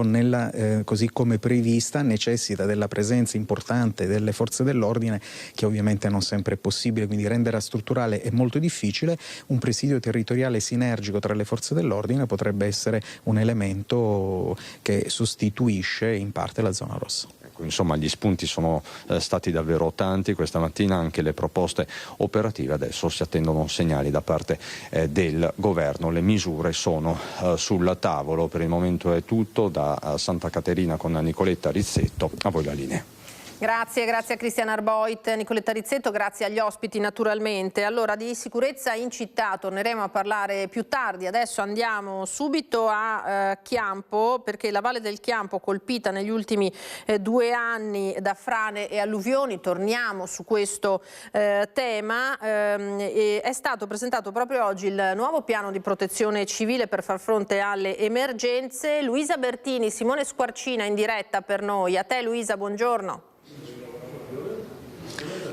così come prevista necessita della presenza importante delle forze dell'ordine, che ovviamente non sempre è possibile, quindi renderla strutturale è molto difficile. Un presidio territoriale sinergico tra le forze dell'ordine potrebbe essere un elemento che sostituisce in parte la zona rossa.
Insomma, gli spunti sono stati davvero tanti questa mattina, anche le proposte operative. Adesso si attendono segnali da parte del governo, le misure sono sul tavolo. Per il momento è tutto da Santa Caterina con Nicoletta Rizzetto, a voi la linea.
Grazie a Cristian Arboit, Nicoletta Rizzetto, grazie agli ospiti naturalmente. Allora, di sicurezza in città torneremo a parlare più tardi. Adesso andiamo subito a Chiampo, perché la Valle del Chiampo, colpita negli ultimi 2 anni da frane e alluvioni, torniamo su questo tema. È stato presentato proprio oggi il nuovo piano di protezione civile per far fronte alle emergenze. Luisa Bertini, Simone Squarcina in diretta per noi. A te Luisa, buongiorno.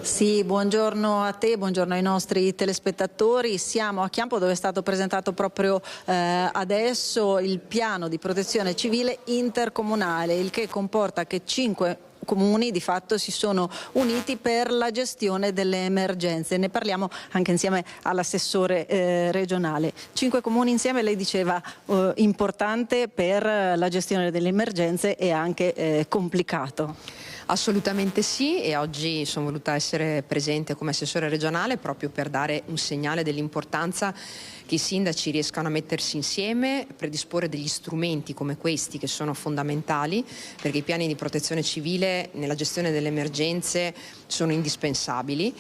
Sì, buongiorno a te, buongiorno ai nostri telespettatori. Siamo a Chiampo, dove è stato presentato proprio adesso il piano di protezione civile intercomunale, il che comporta che 5 comuni di fatto si sono uniti per la gestione delle emergenze. Ne parliamo anche insieme all'assessore regionale. 5 comuni insieme, lei diceva, importante per la gestione delle emergenze e anche complicato.
Assolutamente sì, e oggi sono voluta essere presente come assessore regionale proprio per dare un segnale dell'importanza che i sindaci riescano a mettersi insieme, predisporre degli strumenti come questi che sono fondamentali, perché i piani di protezione civile nella gestione delle emergenze sono indispensabili.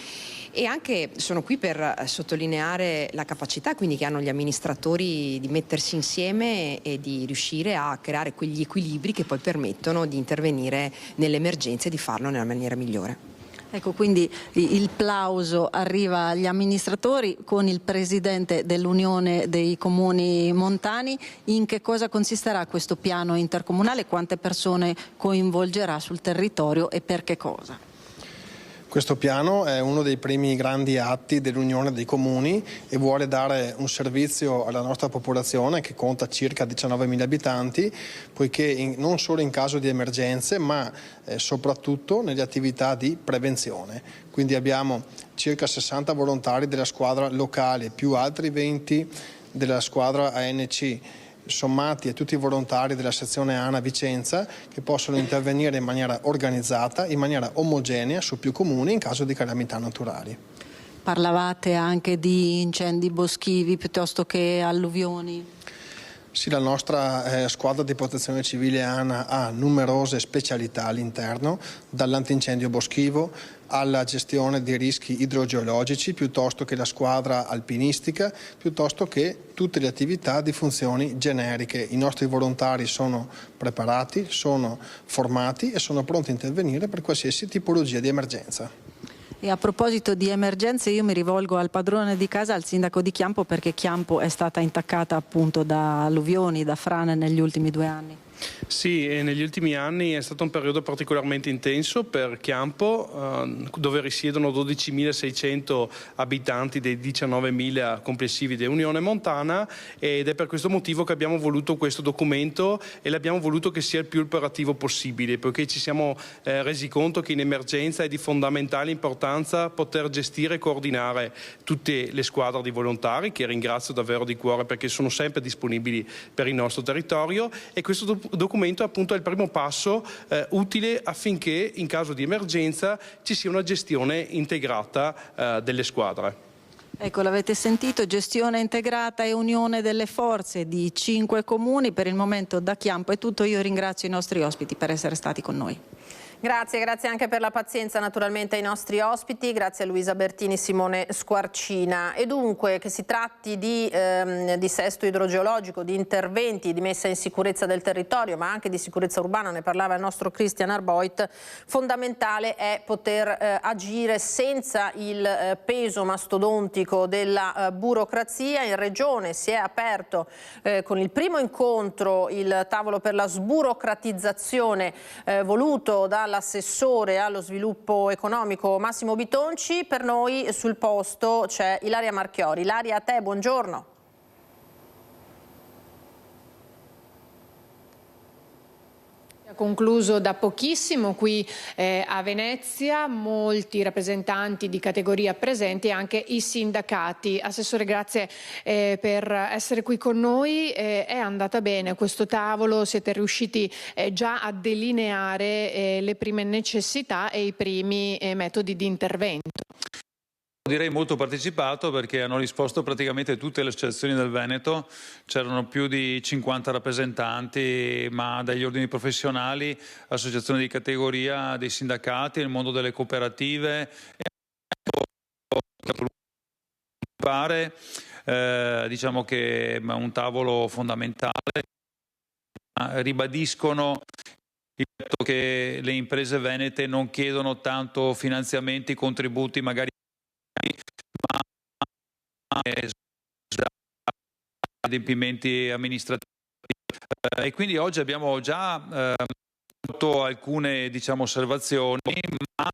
E anche sono qui per sottolineare la capacità quindi che hanno gli amministratori di mettersi insieme e di riuscire a creare quegli equilibri che poi permettono di intervenire nelle emergenze e di farlo nella maniera migliore.
Ecco, quindi il plauso arriva agli amministratori con il presidente dell'Unione dei Comuni Montani. In che cosa consisterà questo piano intercomunale? Quante persone coinvolgerà sul territorio e per che cosa?
Questo piano è uno dei primi grandi atti dell'Unione dei Comuni e vuole dare un servizio alla nostra popolazione, che conta circa 19.000 abitanti, poiché non solo in caso di emergenze, ma soprattutto nelle attività di prevenzione. Quindi abbiamo circa 60 volontari della squadra locale più altri 20 della squadra ANC, sommati a tutti i volontari della sezione ANA Vicenza, che possono intervenire in maniera organizzata, in maniera omogenea su più comuni in caso di calamità naturali.
Parlavate anche di incendi boschivi piuttosto che alluvioni?
Sì, la nostra squadra di protezione civile ANA ha numerose specialità all'interno, dall'antincendio boschivo alla gestione di rischi idrogeologici, piuttosto che la squadra alpinistica, piuttosto che tutte le attività di funzioni generiche. I nostri volontari sono preparati, sono formati e sono pronti a intervenire per qualsiasi tipologia di emergenza.
E a proposito di emergenze, io mi rivolgo al padrone di casa, al sindaco di Chiampo, perché Chiampo è stata intaccata appunto da alluvioni, da frane negli ultimi 2 anni.
Sì, e negli ultimi anni è stato un periodo particolarmente intenso per Chiampo, dove risiedono 12.600 abitanti dei 19.000 complessivi dell'Unione Montana, ed è per questo motivo che abbiamo voluto questo documento e l'abbiamo voluto che sia il più operativo possibile, perché ci siamo resi conto che in emergenza è di fondamentale importanza poter gestire e coordinare tutte le squadre di volontari, che ringrazio davvero di cuore perché sono sempre disponibili per il nostro territorio, e questo documento appunto è il primo passo utile affinché in caso di emergenza ci sia una gestione integrata delle squadre.
Ecco, l'avete sentito, gestione integrata e unione delle forze di 5 comuni. Per il momento da Chiampo è tutto, io ringrazio i nostri ospiti per essere stati con noi.
Grazie anche per la pazienza naturalmente ai nostri ospiti, grazie a Luisa Bertini, Simone Squarcina. E dunque che si tratti di dissesto idrogeologico, di interventi di messa in sicurezza del territorio, ma anche di sicurezza urbana, ne parlava il nostro Christian Arboit, fondamentale è poter agire senza il peso mastodontico della burocrazia. In Regione si è aperto con il primo incontro il tavolo per la sburocratizzazione voluto dall'assessore allo sviluppo economico Massimo Bitonci. Per noi sul posto c'è Ilaria Marchiori. Ilaria, a te, buongiorno.
Concluso da pochissimo qui a Venezia, molti rappresentanti di categoria presenti e anche i sindacati. Assessore, grazie per essere qui con noi. È andata bene questo tavolo? Siete riusciti già a delineare le prime necessità e i primi metodi di intervento?
Direi molto partecipato, perché hanno risposto praticamente tutte le associazioni del Veneto, c'erano più di 50 rappresentanti, ma dagli ordini professionali, associazioni di categoria, dei sindacati, il mondo delle cooperative. Diciamo che è un tavolo fondamentale, ribadiscono il fatto che le imprese venete non chiedono tanto finanziamenti, contributi magari, ma adempimenti amministrativi, e quindi oggi abbiamo già fatto alcune osservazioni, ma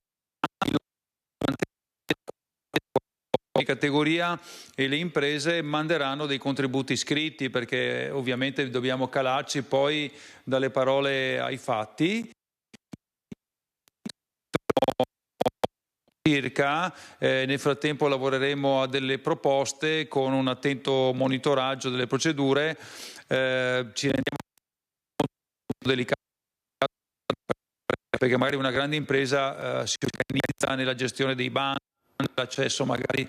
la categoria e le imprese manderanno dei contributi scritti, perché ovviamente dobbiamo calarci poi dalle parole ai fatti. Nel frattempo lavoreremo a delle proposte con un attento monitoraggio delle procedure. Ci rendiamo molto delicati, perché magari una grande impresa si organizza nella gestione dei bandi, l'accesso magari.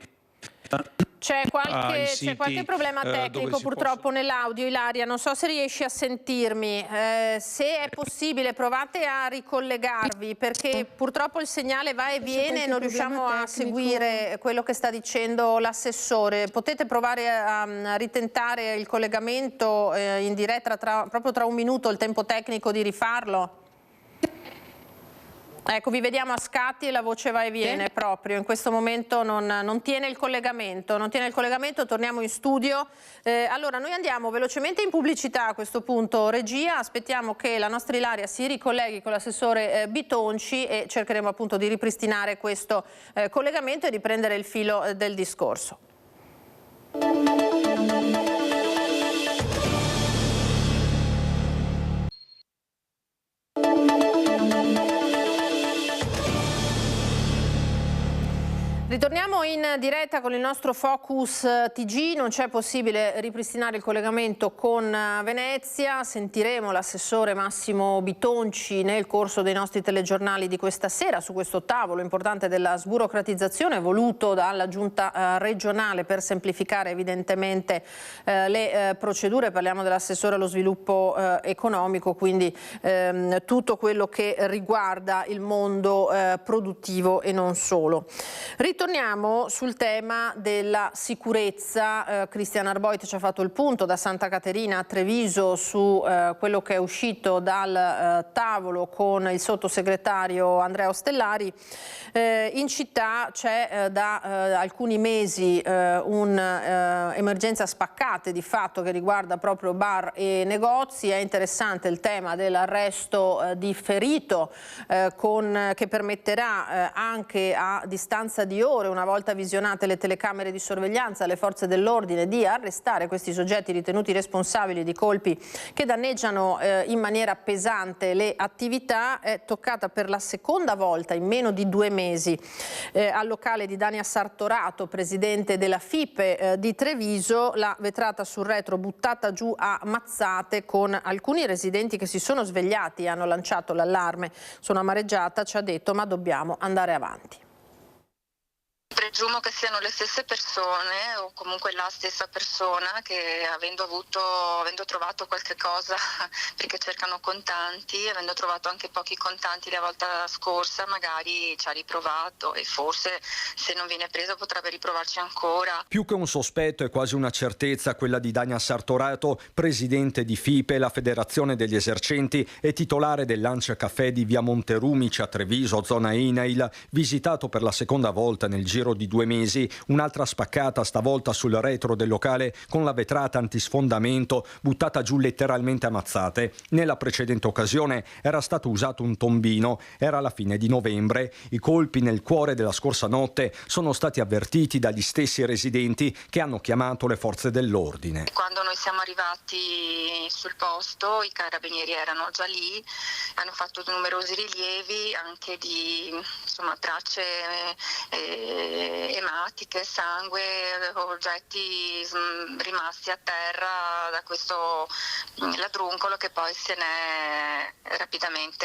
C'è qualche problema tecnico purtroppo nell'audio, Ilaria, non so se riesci a sentirmi. Se è possibile provate a ricollegarvi, perché purtroppo il segnale va e viene e non riusciamo a seguire quello che sta dicendo l'assessore. Potete provare a ritentare il collegamento in diretta proprio tra un minuto, il tempo tecnico di rifarlo? Ecco, vi vediamo a scatti e la voce va e viene proprio. In questo momento non tiene il collegamento, torniamo in studio. Allora, noi andiamo velocemente in pubblicità a questo punto, regia, aspettiamo che la nostra Ilaria si ricolleghi con l'assessore Bitonci e cercheremo appunto di ripristinare questo collegamento e riprendere il filo del discorso. Ritorniamo in diretta con il nostro Focus TG, non c'è possibile ripristinare il collegamento con Venezia, sentiremo l'assessore Massimo Bitonci nel corso dei nostri telegiornali di questa sera su questo tavolo importante della sburocratizzazione voluto dalla Giunta regionale per semplificare evidentemente le procedure. Parliamo dell'assessore allo sviluppo economico, quindi tutto quello che riguarda il mondo produttivo e non solo. Ritorniamo Torniamo sul tema della sicurezza. Cristian Arboit ci ha fatto il punto da Santa Caterina a Treviso su quello che è uscito dal tavolo con il sottosegretario Andrea Ostellari. In città c'è da alcuni mesi un'emergenza spaccate di fatto che riguarda proprio bar e negozi. È interessante il tema dell'arresto di ferito che permetterà anche a distanza di ore, una volta visionate le telecamere di sorveglianza, alle forze dell'ordine di arrestare questi soggetti ritenuti responsabili di colpi che danneggiano in maniera pesante le attività. È toccata per la seconda volta in meno di 2 mesi al locale di Dania Sartorato, presidente della FIPE di Treviso, la vetrata sul retro buttata giù a mazzate, con alcuni residenti che si sono svegliati e hanno lanciato l'allarme. Sono amareggiata, ci ha detto, ma dobbiamo andare avanti.
Presumo che siano le stesse persone o comunque la stessa persona che avendo trovato qualche cosa perché cercano contanti, avendo trovato anche pochi contanti la volta scorsa, magari ci ha riprovato e forse se non viene preso potrebbe riprovarci ancora.
Più che un sospetto è quasi una certezza quella di Dania Sartorato, presidente di FIPE, la Federazione degli Esercenti e titolare del Lancia Caffè di via Monterumici a Treviso, zona INAIL, visitato per la seconda volta nel giro di 2 mesi, un'altra spaccata stavolta sul retro del locale con la vetrata antisfondamento buttata giù letteralmente a mazzate. Nella precedente occasione era stato usato un tombino, era la fine di novembre. I colpi nel cuore della scorsa notte sono stati avvertiti dagli stessi residenti che hanno chiamato le forze dell'ordine.
Quando noi siamo arrivati sul posto i carabinieri erano già lì, hanno fatto numerosi rilievi anche di tracce ematiche, sangue, oggetti rimasti a terra da questo ladruncolo che poi se n'è rapidamente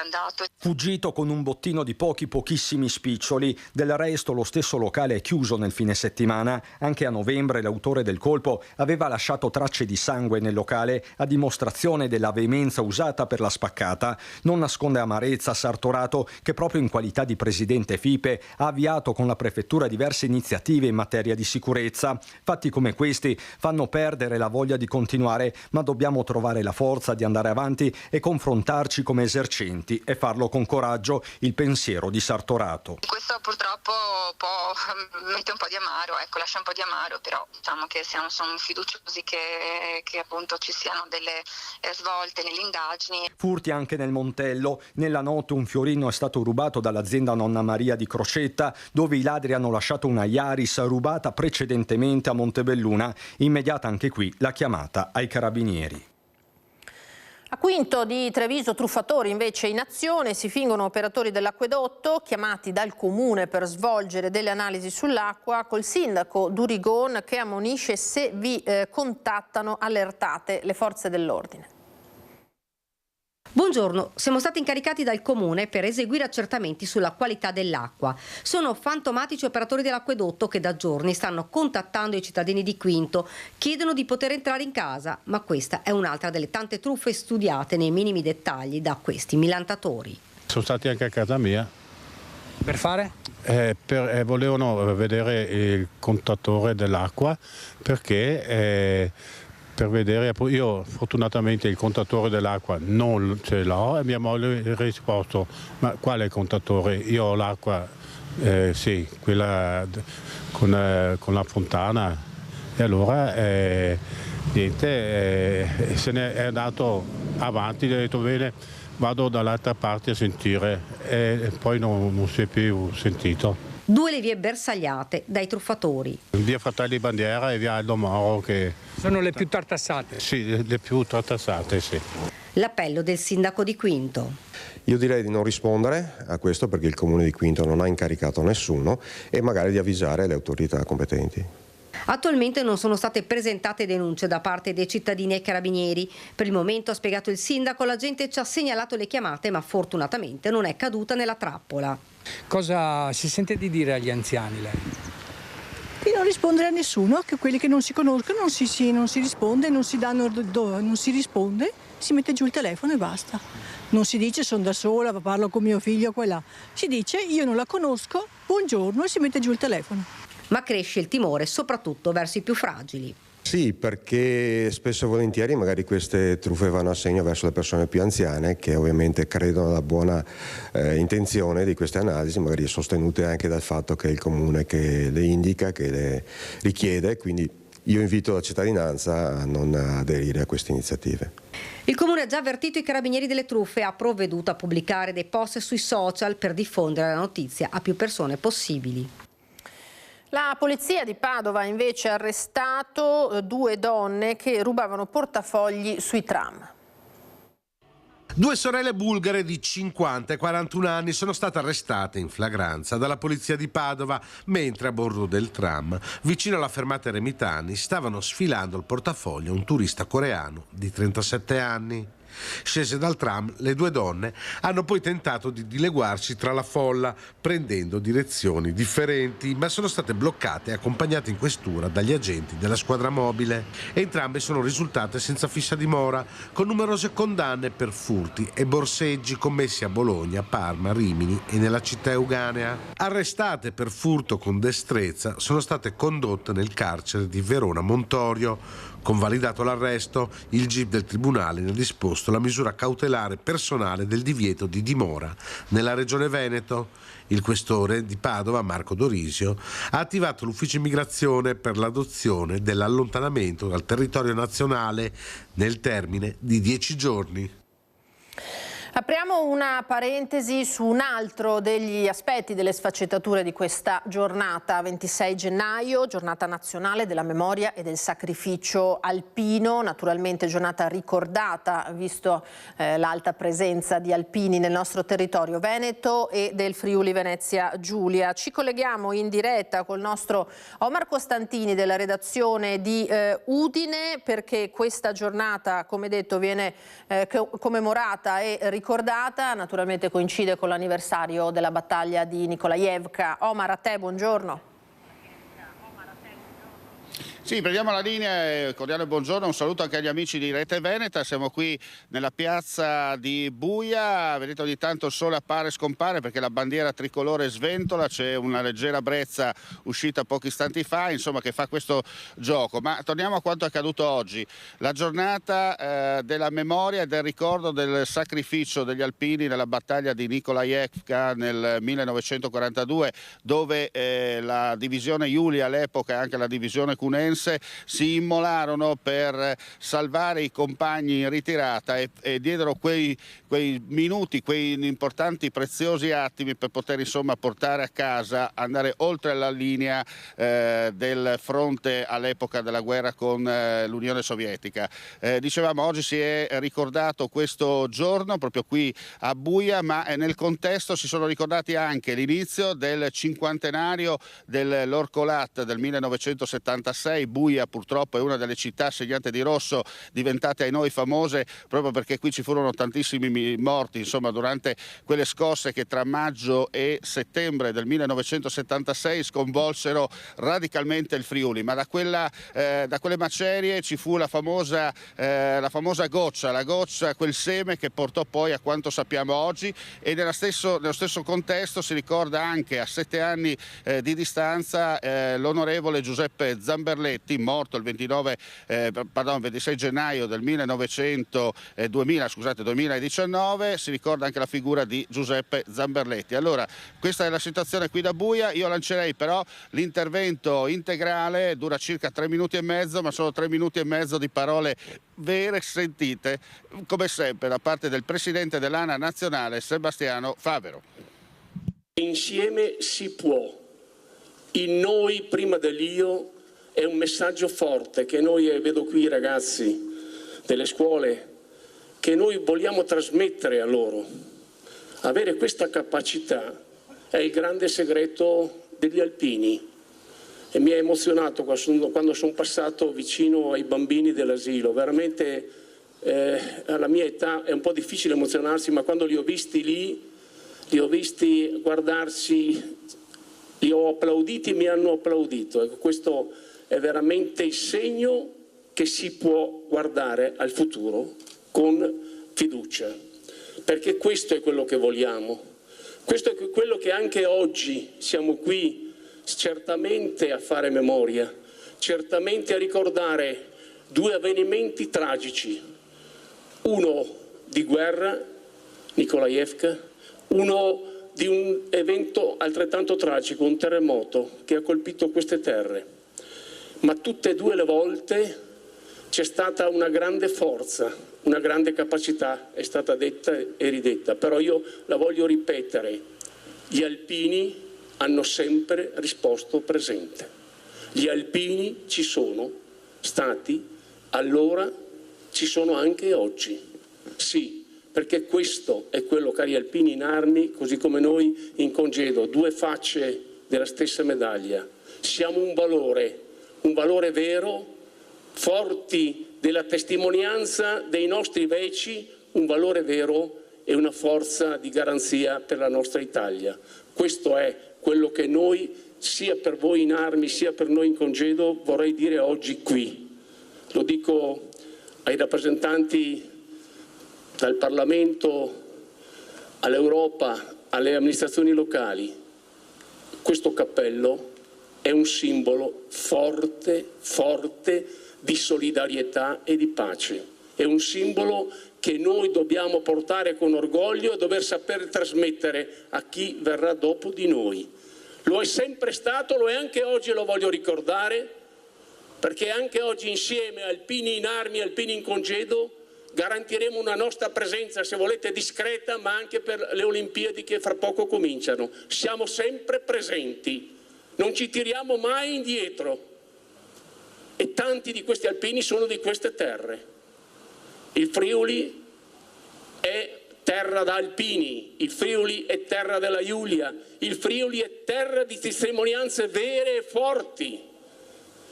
andato.
Fuggito con un bottino di pochissimi spiccioli. Del resto lo stesso locale è chiuso nel fine settimana. Anche a novembre l'autore del colpo aveva lasciato tracce di sangue nel locale a dimostrazione della veemenza usata per la spaccata. Non nasconde amarezza Sartorato, che proprio in qualità di presidente FIPE ha avviato con la prefettura diverse iniziative in materia di sicurezza. Fatti come questi fanno perdere la voglia di continuare, ma dobbiamo trovare la forza di andare avanti e confrontarci come esercenti e farlo con coraggio, il pensiero di Sartorato.
Questo purtroppo mette un po' di amaro, lascia un po' di amaro, però diciamo che sono fiduciosi che appunto ci siano delle svolte nelle indagini.
Furti anche nel Montello. Nella notte un fiorino è stato rubato dall'azienda Nonna Maria di Crocetta, dove i ladri hanno lasciato una Yaris rubata precedentemente a Montebelluna. Immediata anche qui la chiamata ai carabinieri.
A Quinto di Treviso truffatori invece in azione, si fingono operatori dell'acquedotto chiamati dal comune per svolgere delle analisi sull'acqua, col sindaco Durigon che ammonisce: se vi contattano allertate le forze dell'ordine.
Buongiorno, siamo stati incaricati dal Comune per eseguire accertamenti sulla qualità dell'acqua. Sono fantomatici operatori dell'acquedotto che da giorni stanno contattando i cittadini di Quinto, chiedono di poter entrare in casa, ma questa è un'altra delle tante truffe studiate nei minimi dettagli da questi milantatori.
Sono stati anche a casa mia.
Per fare?
Volevano vedere il contatore dell'acqua perché... per vedere, io fortunatamente il contatore dell'acqua non ce l'ho e mia moglie ha risposto: ma quale contatore? Io ho l'acqua, sì, quella con la fontana. E allora niente, se ne è andato avanti, ho detto bene, vado dall'altra parte a sentire e poi non si è più sentito.
2 le vie bersagliate dai truffatori.
Via Fratelli Bandiera e via Aldo Moro, che
sono le più tartassate.
Sì, le più tartassate, sì.
L'appello del sindaco di Quinto.
Io direi di non rispondere a questo perché il comune di Quinto non ha incaricato nessuno e magari di avvisare le autorità competenti.
Attualmente non sono state presentate denunce da parte dei cittadini ai carabinieri. Per il momento, ha spiegato il sindaco, la gente ci ha segnalato le chiamate ma fortunatamente non è caduta nella trappola.
Cosa si sente di dire agli anziani lei?
Di non rispondere a nessuno, che quelli che non si conoscono non si risponde, non si risponde, si mette giù il telefono e basta. Non si dice sono da sola, parlo con mio figlio qua e là. Si dice io non la conosco, buongiorno, e si mette giù il telefono.
Ma cresce il timore soprattutto verso i più fragili.
Sì, perché spesso e volentieri magari queste truffe vanno a segno verso le persone più anziane che ovviamente credono alla buona intenzione di queste analisi, magari sostenute anche dal fatto che è il comune che le indica, che le richiede, quindi io invito la cittadinanza a non aderire a queste iniziative.
Il comune ha già avvertito i carabinieri delle truffe e ha provveduto a pubblicare dei post sui social per diffondere la notizia a più persone possibili.
La polizia di Padova invece ha arrestato 2 donne che rubavano portafogli sui tram.
2 sorelle bulgare di 50 e 41 anni sono state arrestate in flagranza dalla polizia di Padova mentre a bordo del tram, vicino alla fermata Remitani, stavano sfilando il portafoglio a un turista coreano di 37 anni. Scese dal tram, le 2 donne hanno poi tentato di dileguarsi tra la folla, prendendo direzioni differenti, ma sono state bloccate e accompagnate in questura dagli agenti della squadra mobile. Entrambe sono risultate senza fissa dimora, con numerose condanne per furti e borseggi commessi a Bologna, Parma, Rimini e nella città euganea. Arrestate per furto con destrezza, sono state condotte nel carcere di Verona Montorio. Convalidato l'arresto, il GIP del Tribunale ne ha disposto la misura cautelare personale del divieto di dimora nella Regione Veneto. Il questore di Padova, Marco Dorisio, ha attivato l'ufficio immigrazione per l'adozione dell'allontanamento dal territorio nazionale nel termine di 10 giorni.
Apriamo una parentesi su un altro degli aspetti delle sfaccettature di questa giornata, 26 gennaio, giornata nazionale della memoria e del sacrificio alpino, naturalmente giornata ricordata visto l'alta presenza di alpini nel nostro territorio veneto e del Friuli Venezia Giulia. Ci colleghiamo in diretta col nostro Omar Costantini della redazione di Udine perché questa giornata, come detto, viene commemorata e ricordata, naturalmente coincide con l'anniversario della battaglia di Nikolajevka. Omar, a te, buongiorno.
Sì, prendiamo la linea, cordiale buongiorno, un saluto anche agli amici di Rete Veneta. Siamo qui nella piazza di Buia, vedete ogni tanto il sole appare e scompare perché la bandiera tricolore sventola, c'è una leggera brezza uscita pochi istanti fa, insomma, che fa questo gioco. Ma torniamo a quanto è accaduto oggi, la giornata della memoria e del ricordo del sacrificio degli alpini nella battaglia di Nikolajevka nel 1942, dove la divisione Giulia all'epoca e anche la divisione Cunense si immolarono per salvare i compagni in ritirata e diedero quei minuti, quei importanti preziosi attimi per poter insomma portare a casa, andare oltre la linea del fronte all'epoca della guerra con l'Unione Sovietica. Dicevamo, oggi si è ricordato questo giorno proprio qui a Buia, ma nel contesto si sono ricordati anche l'inizio del cinquantenario dell'Orcolat del 1976. Buia purtroppo è una delle città segnate di rosso, diventate ai noi famose proprio perché qui ci furono tantissimi morti, insomma, durante quelle scosse che tra maggio e settembre del 1976 sconvolsero radicalmente il Friuli. Ma da quelle macerie ci fu la famosa goccia, quel seme che portò poi a quanto sappiamo oggi, e nello stesso contesto si ricorda anche a 7 anni di distanza l'onorevole Giuseppe Zamberletti, morto il 26 gennaio del 2019. Si ricorda anche la figura di Giuseppe Zamberletti. Allora, questa è la situazione qui da Buia. Io lancerei però l'intervento integrale, dura circa 3 minuti e mezzo, ma sono 3 minuti e mezzo di parole vere, sentite, come sempre, da parte del presidente dell'ANA nazionale, Sebastiano Favero.
Insieme si può. Il noi prima dell'io è un messaggio forte che noi, vedo qui i ragazzi delle scuole, che noi vogliamo trasmettere a loro. Avere questa capacità è il grande segreto degli alpini e mi ha emozionato quando sono passato vicino ai bambini dell'asilo. Veramente alla mia età è un po' difficile emozionarsi, ma quando li ho visti lì, li ho visti guardarsi, li ho applauditi e mi hanno applaudito. Ecco, questo è veramente il segno che si può guardare al futuro con fiducia. perché questo è quello che vogliamo. Questo è quello che anche oggi siamo qui certamente a fare memoria, certamente a ricordare due avvenimenti tragici, uno di guerra, Nikolaevka, uno di un evento altrettanto tragico, un terremoto che ha colpito queste terre. Ma tutte e due le volte c'è stata una grande forza, una grande capacità, è stata detta e ridetta, però io la voglio ripetere, gli alpini hanno sempre risposto presente. Gli alpini ci sono stati, allora ci sono anche oggi. Sì, perché questo è quello, cari alpini in armi, così come noi in congedo, due facce della stessa medaglia. Siamo un valore vero, forti della testimonianza dei nostri veci, un valore vero e una forza di garanzia per la nostra Italia. Questo è quello che noi, sia per voi in armi, sia per noi in congedo, vorrei dire oggi qui. Lo dico ai rappresentanti dal Parlamento all'Europa, alle amministrazioni locali. Questo cappello è un simbolo forte, forte di solidarietà e di pace. È un simbolo che noi dobbiamo portare con orgoglio e dover saper trasmettere a chi verrà dopo di noi. Lo è sempre stato, lo è anche oggi e lo voglio ricordare, perché anche oggi insieme, alpini in armi, alpini in congedo, garantiremo una nostra presenza, se volete discreta, ma anche per le Olimpiadi che fra poco cominciano. Siamo sempre presenti, non ci tiriamo mai indietro e tanti di questi alpini sono di queste terre. Il Friuli è terra da alpini, il Friuli è terra della Giulia, il Friuli è terra di testimonianze vere e forti.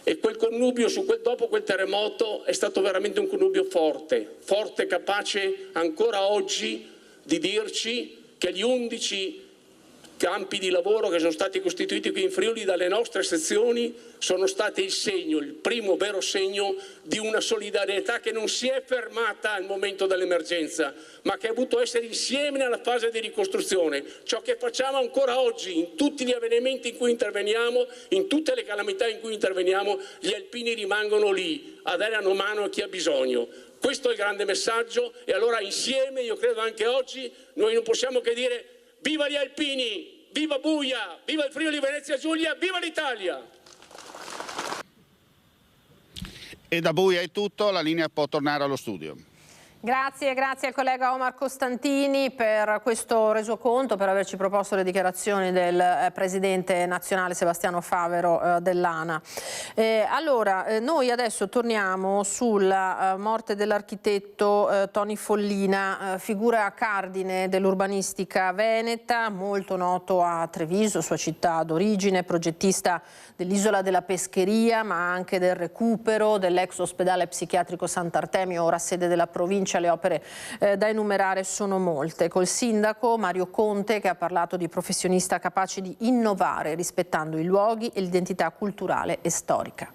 E quel connubio dopo quel terremoto è stato veramente un connubio forte, capace ancora oggi di dirci che gli 11 campi di lavoro che sono stati costituiti qui in Friuli dalle nostre sezioni sono stati il segno, il primo vero segno di una solidarietà che non si è fermata al momento dell'emergenza, ma che ha dovuto essere insieme nella fase di ricostruzione. Ciò che facciamo ancora oggi in tutti gli avvenimenti in cui interveniamo, in tutte le calamità in cui interveniamo, gli alpini rimangono lì a dare una mano a chi ha bisogno. Questo è il grande messaggio e allora insieme, io credo anche oggi, noi non possiamo che dire viva gli alpini, viva Buia, viva il Friuli Venezia Giulia, viva l'Italia!
E da Buia è tutto, la linea può tornare allo studio.
Grazie al collega Omar Costantini per questo resoconto, per averci proposto le dichiarazioni del presidente nazionale Sebastiano Favero dell'ANA. Allora, noi adesso torniamo sulla morte dell'architetto Toni Follina, figura cardine dell'urbanistica veneta, molto noto a Treviso, sua città d'origine, progettista dell'isola della Pescheria, ma anche del recupero dell'ex ospedale psichiatrico Sant'Artemio, ora sede della provincia. Le opere da enumerare sono molte. Col sindaco Mario Conte, che ha parlato di professionista capace di innovare rispettando i luoghi e l'identità culturale e storica.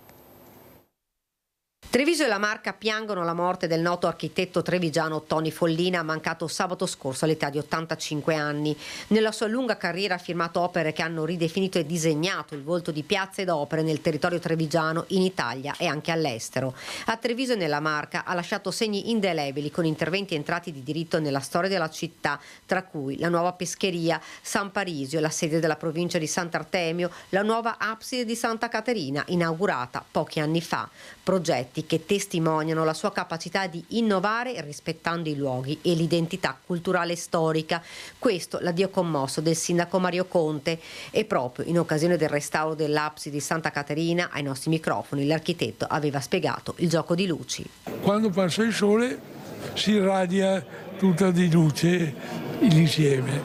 Treviso e la Marca piangono la morte del noto architetto trevigiano Toni Follina, mancato sabato scorso all'età di 85 anni. Nella sua lunga carriera ha firmato opere che hanno ridefinito e disegnato il volto di piazze ed opere nel territorio trevigiano, in Italia e anche all'estero. A Treviso e nella Marca ha lasciato segni indelebili con interventi entrati di diritto nella storia della città, tra cui la nuova pescheria, San Parisio, la sede della provincia di Sant'Artemio, la nuova abside di Santa Caterina, inaugurata pochi anni fa. Progetti che testimoniano la sua capacità di innovare rispettando i luoghi e l'identità culturale e storica. Questo l'addio commosso del sindaco Mario Conte, e proprio in occasione del restauro dell'abside di Santa Caterina ai nostri microfoni l'architetto aveva spiegato il gioco di luci.
Quando passa il sole si irradia tutta di luce l'insieme.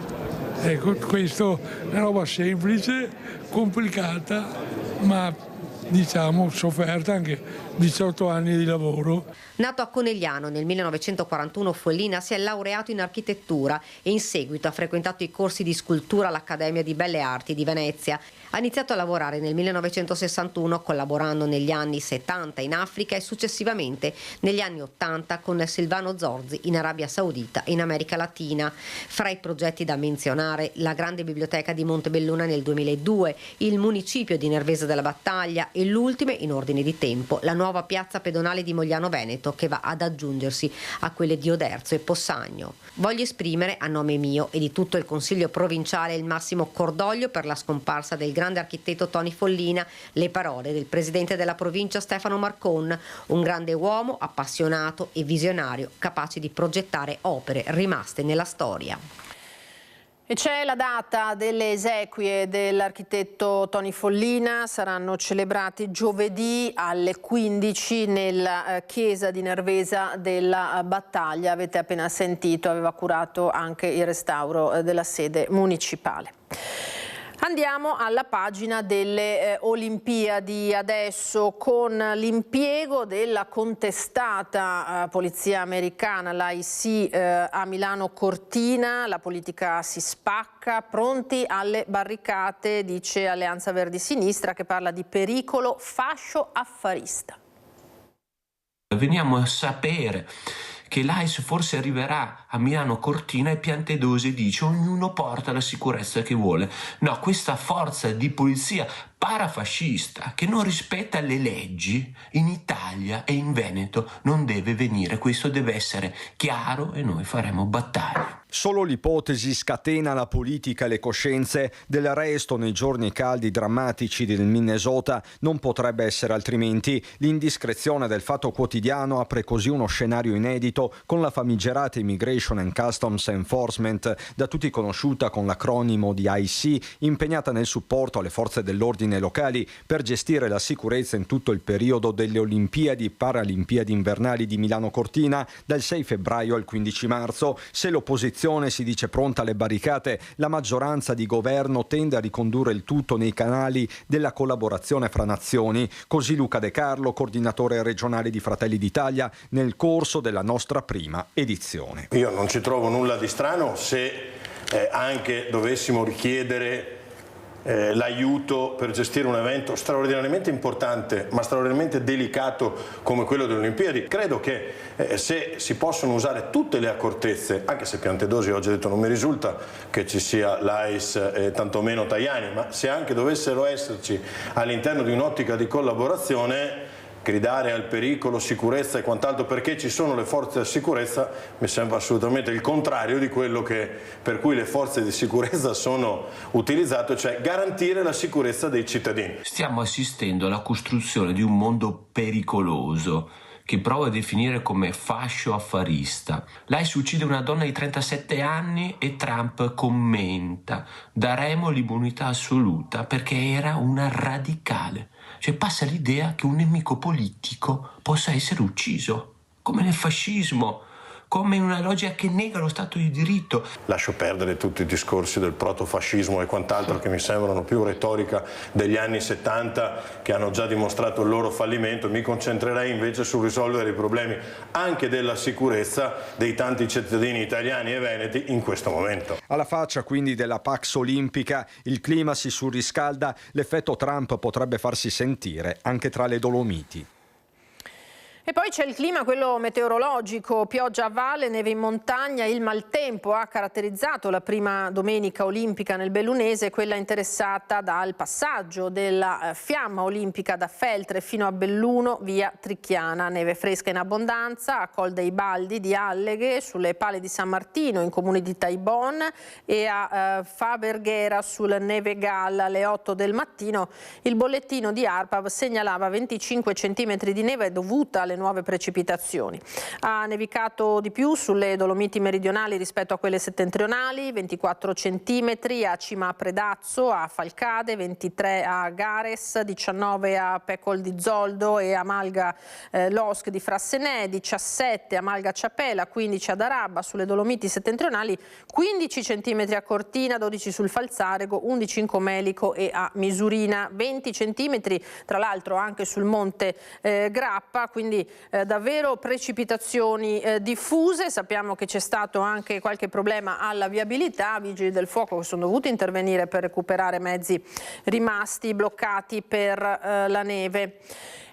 Ecco, questo è una roba semplice, complicata, ma diciamo sofferta anche 18 anni di lavoro.
Nato a Conegliano nel 1941, Follina si è laureato in architettura e in seguito ha frequentato i corsi di scultura all'Accademia di Belle Arti di Venezia. Ha iniziato a lavorare nel 1961 collaborando negli anni 70 in Africa e successivamente negli anni 80 con Silvano Zorzi in Arabia Saudita e in America Latina. Fra i progetti da menzionare la grande biblioteca di Montebelluna nel 2002, il municipio di Nervesa della Battaglia e l'ultimo in ordine di tempo la nuova piazza pedonale di Mogliano Veneto che va ad aggiungersi a quelle di Oderzo e Possagno. Voglio esprimere a nome mio e di tutto il Consiglio provinciale il massimo cordoglio per la scomparsa del grande architetto Tony Follina, le parole del presidente della provincia Stefano Marcon, un grande uomo appassionato e visionario, capace di progettare opere rimaste nella storia.
E c'è la data delle esequie dell'architetto Tony Follina, saranno celebrati giovedì alle 15 nella chiesa di Nervesa della Battaglia. Avete appena sentito, aveva curato anche il restauro della sede municipale. Andiamo alla pagina delle Olimpiadi adesso con l'impiego della contestata polizia americana, l'AIC, a Milano Cortina. La politica si spacca, pronti alle barricate, dice Alleanza Verdi Sinistra, che parla di pericolo fascio affarista.
Veniamo a sapere che l'AIS forse arriverà a Milano Cortina e Piantedosi dice ognuno porta la sicurezza che vuole. No, questa forza di polizia parafascista che non rispetta le leggi in Italia e in Veneto non deve venire, questo deve essere chiaro e noi faremo battaglia.
Solo l'ipotesi scatena la politica e le coscienze. Del resto, nei giorni caldi drammatici del Minnesota non potrebbe essere altrimenti. L'indiscrezione del Fatto Quotidiano apre così uno scenario inedito con la famigerata Immigration and Customs Enforcement, da tutti conosciuta con l'acronimo di IC, impegnata nel supporto alle forze dell'ordine locali per gestire la sicurezza in tutto il periodo delle Olimpiadi Paralimpiadi invernali di Milano Cortina dal 6 febbraio al 15 marzo. Se l'opposizione si dice pronta alle barricate, la maggioranza di governo tende a ricondurre il tutto nei canali della collaborazione fra nazioni. Così Luca De Carlo, coordinatore regionale di Fratelli d'Italia, nel corso della nostra prima edizione.
Io non ci trovo nulla di strano se anche dovessimo richiedere l'aiuto per gestire un evento straordinariamente importante ma straordinariamente delicato come quello delle Olimpiadi. Credo che se si possono usare tutte le accortezze, anche se Piantedosi oggi ha detto non mi risulta che ci sia l'AIS e tantomeno Tajani, ma se anche dovessero esserci all'interno di un'ottica di collaborazione, gridare al pericolo, sicurezza e quant'altro perché ci sono le forze di sicurezza mi sembra assolutamente il contrario di quello per cui le forze di sicurezza sono utilizzate, cioè garantire la sicurezza dei cittadini.
Stiamo assistendo alla costruzione di un mondo pericoloso che provo a definire come fascio affarista. L'AIS uccide una donna di 37 anni e Trump commenta: daremo l'immunità assoluta perché era una radicale. Cioè passa l'idea che un nemico politico possa essere ucciso, come nel fascismo, come in una logica che nega lo Stato di diritto.
Lascio perdere tutti i discorsi del protofascismo e quant'altro che mi sembrano più retorica degli anni 70 che hanno già dimostrato il loro fallimento. Mi concentrerei invece sul risolvere i problemi anche della sicurezza dei tanti cittadini italiani e veneti in questo momento.
Alla faccia quindi della Pax Olimpica, il clima si surriscalda, l'effetto Trump potrebbe farsi sentire anche tra le Dolomiti.
E poi c'è il clima, quello meteorologico, pioggia a valle, neve in montagna, il maltempo ha caratterizzato la prima domenica olimpica nel Bellunese, quella interessata dal passaggio della fiamma olimpica da Feltre fino a Belluno via Tricchiana. Neve fresca in abbondanza a Col dei Baldi di Alleghe, sulle Pale di San Martino in comune di Taibon e a Faberghera sul Neve Galla alle 8 del mattino. Il bollettino di ARPAV segnalava 25 cm di neve dovuta alle alle nuove precipitazioni. Ha nevicato di più sulle Dolomiti meridionali rispetto a quelle settentrionali, 24 centimetri a Cima Predazzo, a Falcade, 23 a Gares, 19 a Pecol di Zoldo e a Malga Losc di Frassenè, 17 a Malga Ciapela, 15 ad Arabba, sulle Dolomiti settentrionali 15 centimetri a Cortina, 12 sul Falzarego, 11 in Comelico e a Misurina, 20 centimetri tra l'altro anche sul Monte Grappa, quindi davvero precipitazioni diffuse. Sappiamo che c'è stato anche qualche problema alla viabilità, vigili del fuoco che sono dovuti intervenire per recuperare mezzi rimasti bloccati per la neve.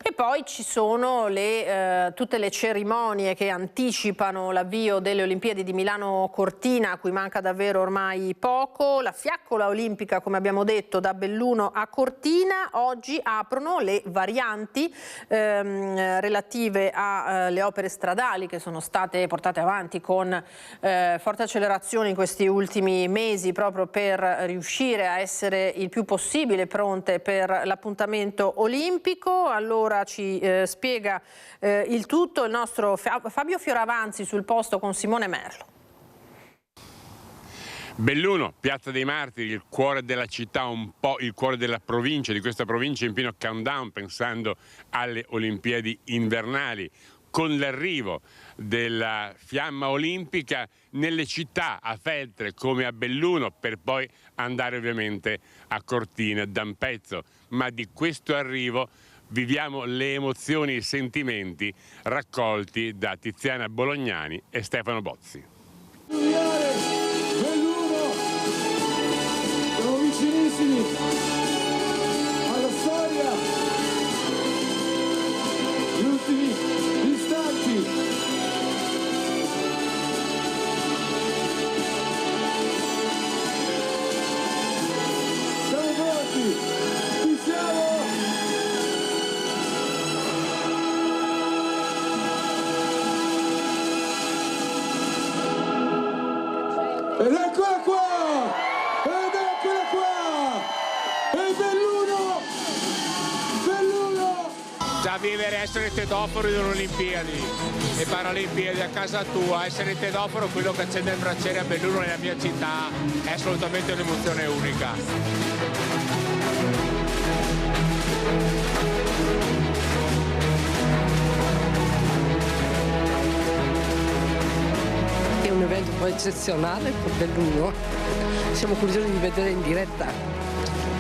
E poi ci sono tutte le cerimonie che anticipano l'avvio delle Olimpiadi di Milano Cortina, a cui manca davvero ormai poco. La fiaccola olimpica, come abbiamo detto, da Belluno a Cortina. Oggi aprono le varianti relative alle opere stradali che sono state portate avanti con forte accelerazione in questi ultimi mesi, proprio per riuscire a essere il più possibile pronte per l'appuntamento olimpico. Allora ci spiega il tutto il nostro Fabio Fioravanzi sul posto con Simone Merlo.
Belluno, Piazza dei Martiri, il cuore della città, un po' il cuore della provincia, di questa provincia in pieno countdown pensando alle Olimpiadi invernali. Con l'arrivo della fiamma olimpica nelle città, a Feltre come a Belluno, per poi andare ovviamente a Cortina da un pezzo. Ma di questo arrivo viviamo le emozioni e i sentimenti raccolti da Tiziana Bolognani e Stefano Bozzi.
Belluno, siamo vicinissimi alla storia, gli ultimi istanti. Siamo pronti, ci siamo! Ed eccola qua! Ed eccola qua! E Belluno! Belluno!
Già vivere, essere tedoforo di Olimpiadi e Paralimpiadi a casa tua, essere tedoforo, quello che accende il braciere a Belluno nella mia città, è assolutamente un'emozione unica.
È un evento poi eccezionale per Belluno, siamo curiosi di vedere in diretta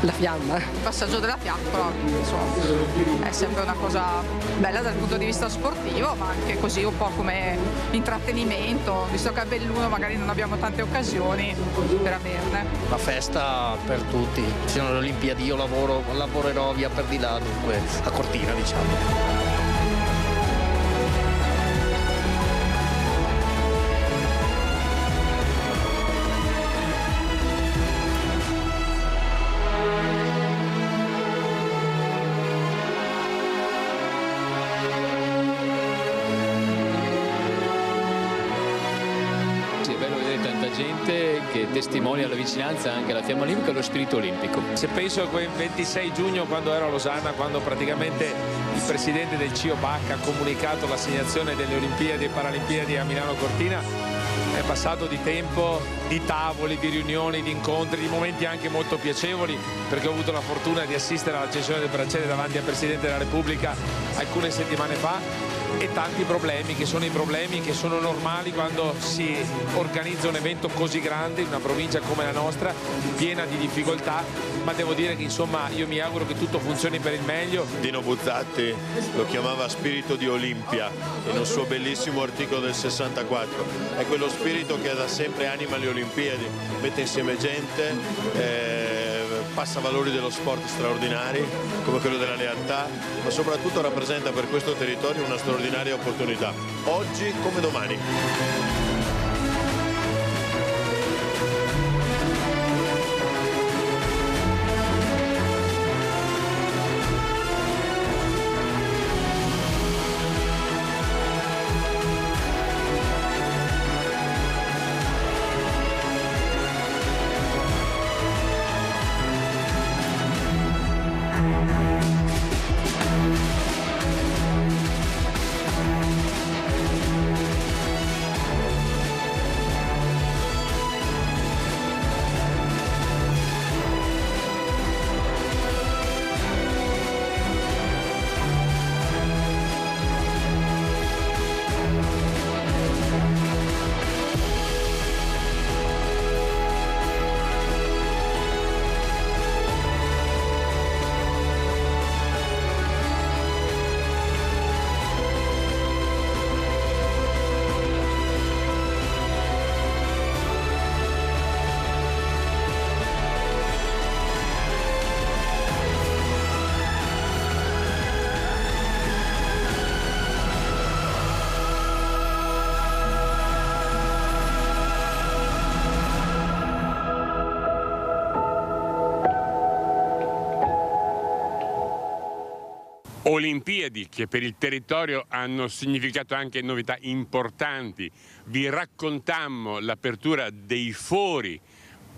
la fiamma.
Il passaggio della fiamma insomma, è sempre una cosa bella dal punto di vista sportivo, ma anche così un po' come intrattenimento, visto che a Belluno magari non abbiamo tante occasioni per averne.
Una festa per tutti, ci sono le Olimpiadi, io lavorerò via per di là, dunque a Cortina diciamo.
Gente che testimonia la vicinanza anche alla fiamma olimpica e allo spirito olimpico.
Se penso a quel 26 giugno quando ero a Losanna, quando praticamente il presidente del CIO Bacca ha comunicato l'assegnazione delle Olimpiadi e Paralimpiadi a Milano Cortina, è passato di tempo, di tavoli, di riunioni, di incontri, di momenti anche molto piacevoli, perché ho avuto la fortuna di assistere all'accensione del braciere davanti al Presidente della Repubblica alcune settimane fa, e tanti problemi che sono i problemi che sono normali quando si organizza un evento così grande in una provincia come la nostra, piena di difficoltà, ma devo dire che insomma io mi auguro che tutto funzioni per il meglio.
Dino Buzzatti lo chiamava spirito di Olimpia in un suo bellissimo articolo del 64, è quello spirito che da sempre anima le Olimpiadi, mette insieme gente, passa valori dello sport straordinari come quello della lealtà, ma soprattutto rappresenta per questo territorio una straordinaria opportunità, oggi come domani.
Olimpiadi che per il territorio hanno significato anche novità importanti. Vi raccontammo l'apertura dei fori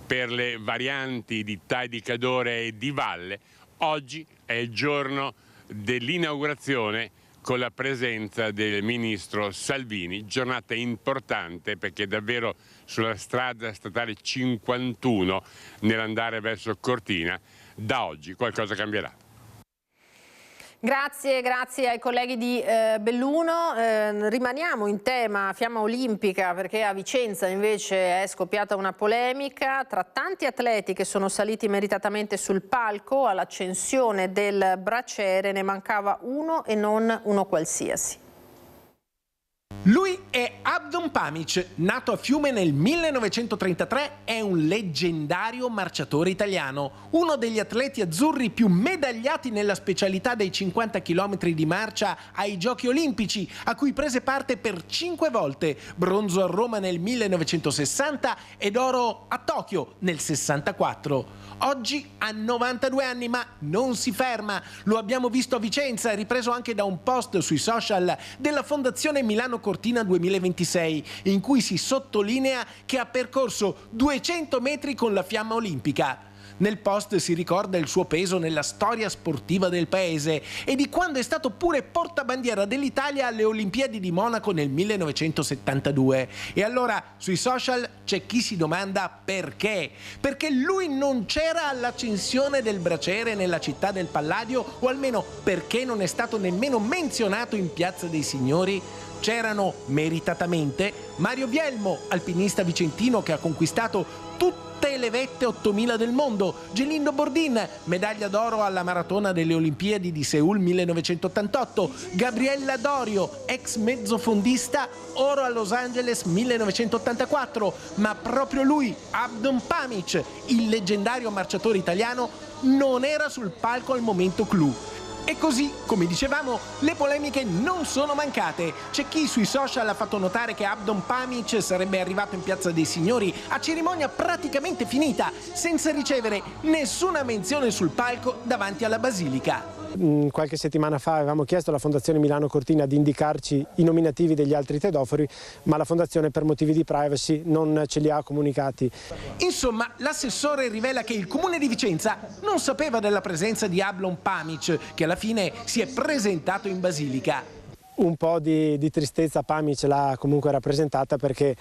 per le varianti di Tai di Cadore e di Valle. Oggi è il giorno dell'inaugurazione con la presenza del ministro Salvini, giornata importante perché davvero sulla strada statale 51 nell'andare verso Cortina da oggi qualcosa cambierà.
Grazie ai colleghi di Belluno. Rimaniamo in tema fiamma olimpica perché a Vicenza invece è scoppiata una polemica tra tanti atleti che sono saliti meritatamente sul palco all'accensione del braciere. Ne mancava uno e non uno qualsiasi.
Lui è Abdon Pamić, nato a Fiume nel 1933, è un leggendario marciatore italiano, uno degli atleti azzurri più medagliati nella specialità dei 50 km di marcia ai Giochi Olimpici, a cui prese parte per 5 volte, bronzo a Roma nel 1960 ed oro a Tokyo nel 64. Oggi ha 92 anni ma non si ferma, lo abbiamo visto a Vicenza, ripreso anche da un post sui social della Fondazione Milano Cortina 2026, in cui si sottolinea che ha percorso 200 metri con la fiamma olimpica. Nel post si ricorda il suo peso nella storia sportiva del paese e di quando è stato pure portabandiera dell'Italia alle Olimpiadi di Monaco nel 1972. E allora sui social c'è chi si domanda perché? Perché lui non c'era all'accensione del braciere nella città del Palladio, o almeno perché non è stato nemmeno menzionato in Piazza dei Signori? C'erano meritatamente Mario Bielmo, alpinista vicentino che ha conquistato tutte le vette 8000 del mondo, Gelindo Bordin, medaglia d'oro alla maratona delle Olimpiadi di Seul 1988, Gabriella Dorio, ex mezzofondista, oro a Los Angeles 1984, ma proprio lui, Abdon Pamić, il leggendario marciatore italiano, non era sul palco al momento clou. E così, come dicevamo, le polemiche non sono mancate. C'è chi sui social ha fatto notare che Abdon Pamić sarebbe arrivato in Piazza dei Signori a cerimonia praticamente finita, senza ricevere nessuna menzione sul palco davanti alla Basilica.
Qualche settimana fa avevamo chiesto alla Fondazione Milano Cortina di indicarci i nominativi degli altri tedofori, ma la Fondazione per motivi di privacy non ce li ha comunicati.
Insomma, l'assessore rivela che il Comune di Vicenza non sapeva della presenza di Abdon Pamić, che alla fine si è presentato in Basilica.
Un po' di tristezza Pamić l'ha comunque rappresentata perché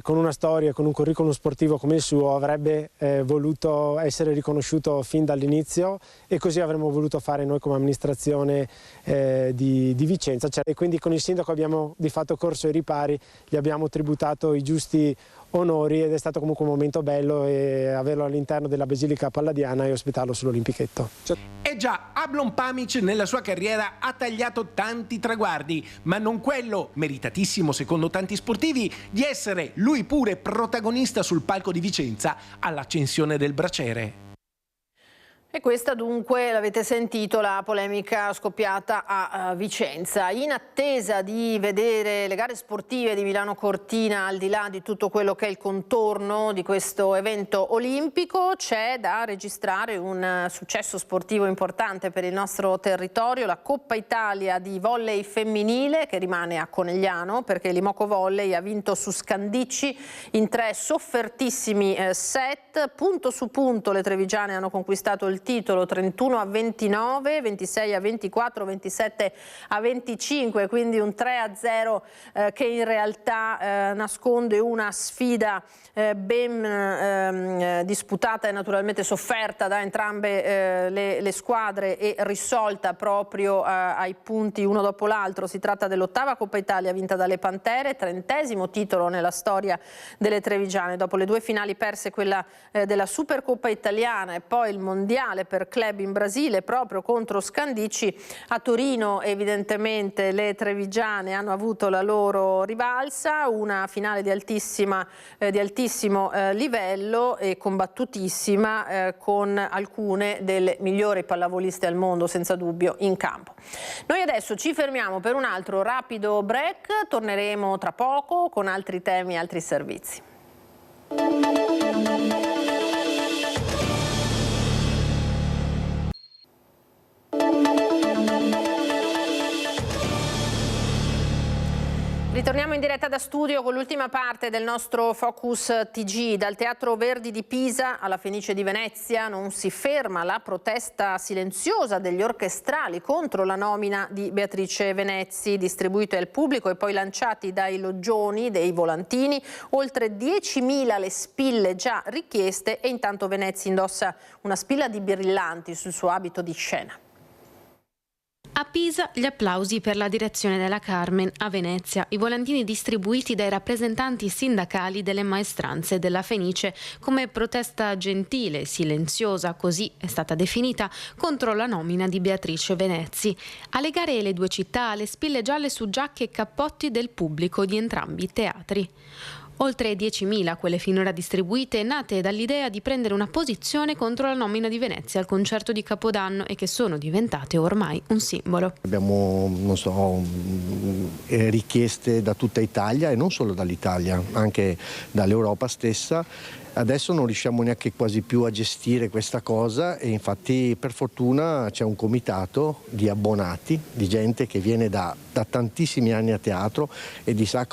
con una storia, con un curriculum sportivo come il suo avrebbe voluto essere riconosciuto fin dall'inizio, e così avremmo voluto fare noi come amministrazione di Vicenza. E quindi con il sindaco abbiamo di fatto corso ai ripari, gli abbiamo tributato i giusti onori ed è stato comunque un momento bello e averlo all'interno della Basilica Palladiana e ospitarlo sull'Olimpichetto.
Eh già, Abdon Pamić nella sua carriera ha tagliato tanti traguardi, ma non quello, meritatissimo secondo tanti sportivi, di essere lui pure protagonista sul palco di Vicenza all'accensione del braciere.
E questa dunque, l'avete sentito, la polemica scoppiata a Vicenza. In attesa di vedere le gare sportive di Milano Cortina, al di là di tutto quello che è il contorno di questo evento olimpico, c'è da registrare un successo sportivo importante per il nostro territorio, la Coppa Italia di volley femminile, che rimane a Conegliano perché l'Imoco Volley ha vinto su Scandicci in 3 soffertissimi set. Punto su punto le trevigiane hanno conquistato il titolo 31-29, 26-24, 27-25, quindi un 3-0 che in realtà nasconde una sfida ben disputata e naturalmente sofferta da entrambe le squadre e risolta proprio ai punti uno dopo l'altro. Si tratta dell'8ª Coppa Italia vinta dalle Pantere, 30° titolo nella storia delle trevigiane, dopo le 2 finali perse, quella della Supercoppa Italiana e poi il mondiale per club in Brasile proprio contro Scandicci. A Torino evidentemente le trevigiane hanno avuto la loro rivalsa, una finale di altissimo livello e combattutissima con alcune delle migliori pallavoliste al mondo senza dubbio in campo. Noi adesso ci fermiamo per un altro rapido break, torneremo tra poco con altri temi e altri servizi. Ritorniamo in diretta da studio con l'ultima parte del nostro Focus TG. Dal Teatro Verdi di Pisa alla Fenice di Venezia non si ferma la protesta silenziosa degli orchestrali contro la nomina di Beatrice Venezzi, distribuite al pubblico e poi lanciati dai loggioni dei volantini. Oltre 10.000 le spille già richieste e intanto Venezzi indossa una spilla di brillanti sul suo abito di scena.
A Pisa gli applausi per la direzione della Carmen, a Venezia i volantini distribuiti dai rappresentanti sindacali delle maestranze della Fenice come protesta gentile, silenziosa, così è stata definita, contro la nomina di Beatrice Venezzi. A legare le due città le spille gialle su giacche e cappotti del pubblico di entrambi i teatri. Oltre 10.000 quelle finora distribuite, nate dall'idea di prendere una posizione contro la nomina di Venezia al concerto di Capodanno e che sono diventate ormai un simbolo.
Abbiamo, richieste da tutta Italia e non solo dall'Italia, anche dall'Europa stessa. Adesso non riusciamo neanche quasi più a gestire questa cosa e infatti per fortuna c'è un comitato di abbonati, di gente che viene da tantissimi anni a teatro e sa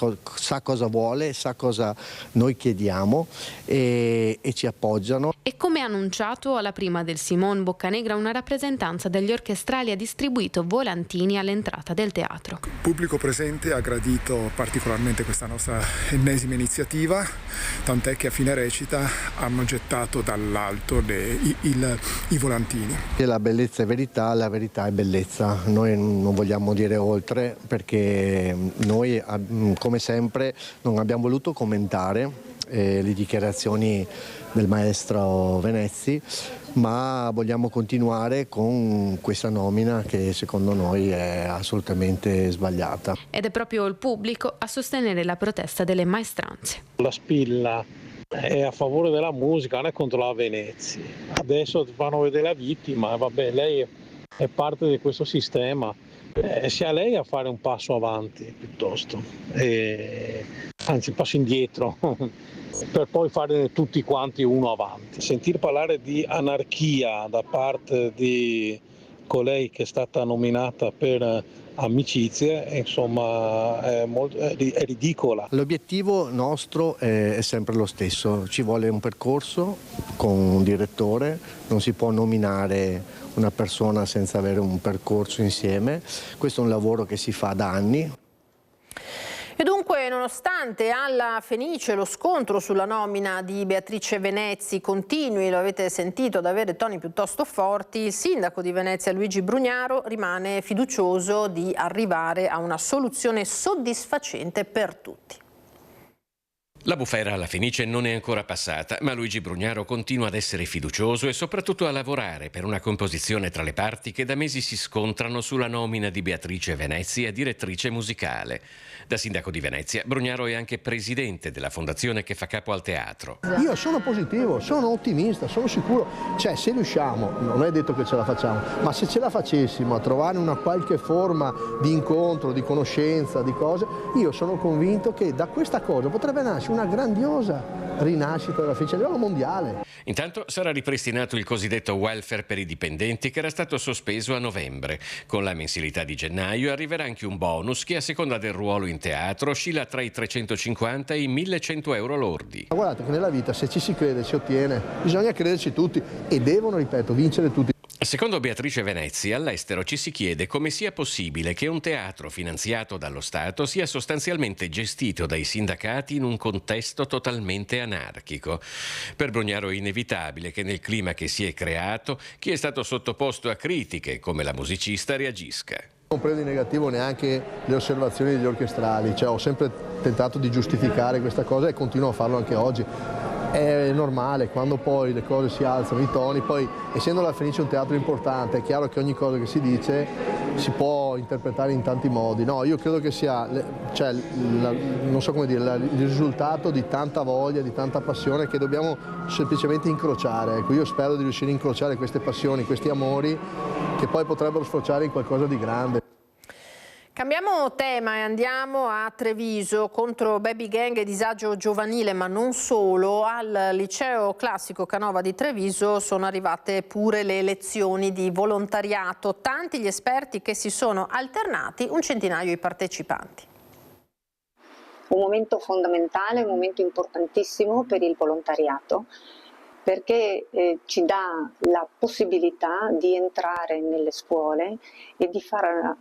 cosa vuole, sa cosa noi chiediamo e ci appoggiano.
E come annunciato alla prima del Simon Boccanegra, una rappresentanza degli orchestrali ha distribuito volantini all'entrata del teatro.
Il pubblico presente ha gradito particolarmente questa nostra ennesima iniziativa, tant'è che a fine recita hanno gettato dall'alto i volantini.
La bellezza è verità, la verità è bellezza. Noi non vogliamo dire oltre perché noi, come sempre, non abbiamo voluto commentare le dichiarazioni del maestro Venezzi, ma vogliamo continuare con questa nomina che secondo noi è assolutamente sbagliata.
Ed è proprio il pubblico a sostenere la protesta delle maestranze.
La spilla è a favore della musica, non è contro la Venezia. Adesso fanno vedere la vittima, vabbè, lei è parte di questo sistema, sia lei a fare un passo avanti piuttosto, anzi un passo indietro, per poi fare tutti quanti uno avanti. Sentir parlare di anarchia da parte di colei che è stata nominata per amicizie, insomma, è ridicola.
L'obiettivo nostro è sempre lo stesso, ci vuole un percorso con un direttore, non si può nominare una persona senza avere un percorso insieme, questo è un lavoro che si fa da anni.
E dunque, nonostante alla Fenice lo scontro sulla nomina di Beatrice Venezzi continui, lo avete sentito, ad avere toni piuttosto forti, il sindaco di Venezia Luigi Brugnaro rimane fiducioso di arrivare a una soluzione soddisfacente per tutti.
La bufera alla Fenice non è ancora passata, ma Luigi Brugnaro continua ad essere fiducioso e soprattutto a lavorare per una composizione tra le parti che da mesi si scontrano sulla nomina di Beatrice Venezzi a direttrice musicale. Da sindaco di Venezia, Brugnaro è anche presidente della fondazione che fa capo al teatro.
Io sono positivo, sono ottimista, sono sicuro, cioè se riusciamo, non è detto che ce la facciamo, ma se ce la facessimo a trovare una qualche forma di incontro, di conoscenza, di cose, io sono convinto che da questa cosa potrebbe nascere una grandiosa rinascita della Fenice a livello mondiale.
Intanto sarà ripristinato il cosiddetto welfare per i dipendenti che era stato sospeso a novembre. Con la mensilità di gennaio arriverà anche un bonus che a seconda del ruolo in teatro oscilla tra i 350 e i 1.100 euro lordi.
Guardate che nella vita se ci si crede si ottiene, bisogna crederci tutti e devono, ripeto, vincere tutti.
Secondo Beatrice Venezzi, all'estero ci si chiede come sia possibile che un teatro finanziato dallo Stato sia sostanzialmente gestito dai sindacati in un contesto totalmente anarchico. Per Brugnaro è inevitabile che nel clima che si è creato, chi è stato sottoposto a critiche, come la musicista, reagisca.
Non prendo in negativo neanche le osservazioni degli orchestrali, cioè ho sempre tentato di giustificare questa cosa e continuo a farlo anche oggi. È normale, quando poi le cose si alzano, i toni, poi essendo la Fenice un teatro importante è chiaro che ogni cosa che si dice si può interpretare in tanti modi. No, io credo che sia non so come dire, il risultato di tanta voglia, di tanta passione che dobbiamo semplicemente incrociare. Ecco, io spero di riuscire a incrociare queste passioni, questi amori che poi potrebbero sfociare in qualcosa di grande.
Cambiamo tema e andiamo a Treviso. Contro baby gang e disagio giovanile, ma non solo, al liceo classico Canova di Treviso sono arrivate pure le lezioni di volontariato. Tanti gli esperti che si sono alternati, un centinaio i partecipanti.
un momento fondamentale, un momento importantissimo per il volontariato, perché ci dà la possibilità di entrare nelle scuole e di far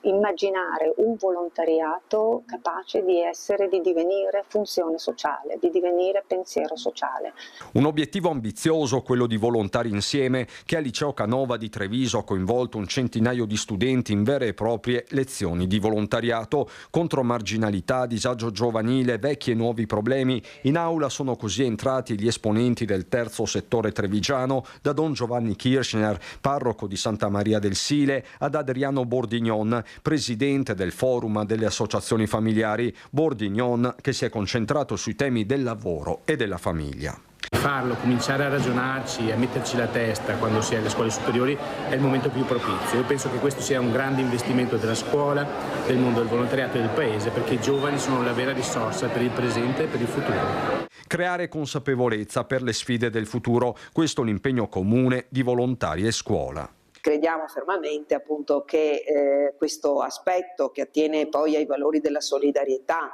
immaginare un volontariato capace di divenire funzione sociale, di divenire pensiero sociale.
Un obiettivo ambizioso, quello di Volontari Insieme, che al Liceo Canova di Treviso ha coinvolto un centinaio di studenti in vere e proprie lezioni di volontariato contro marginalità, disagio giovanile, vecchi e nuovi problemi. In aula sono così entrati gli esponenti del terzo settore trevigiano, da Don Giovanni Kirchner, parroco di Santa Maria del Sile, ad Adriano Bordignon, presidente del Forum delle associazioni familiari. Bordignon che si è concentrato sui temi del lavoro e della famiglia.
Farlo, cominciare a ragionarci, a metterci la testa quando si è alle scuole superiori è il momento più propizio. Io penso che questo sia un grande investimento della scuola, del mondo del volontariato e del paese, perché i giovani sono la vera risorsa per il presente e per il futuro.
Creare consapevolezza per le sfide del futuro, questo è un impegno comune di volontari e scuola.
Crediamo fermamente appunto che questo aspetto che attiene poi ai valori della solidarietà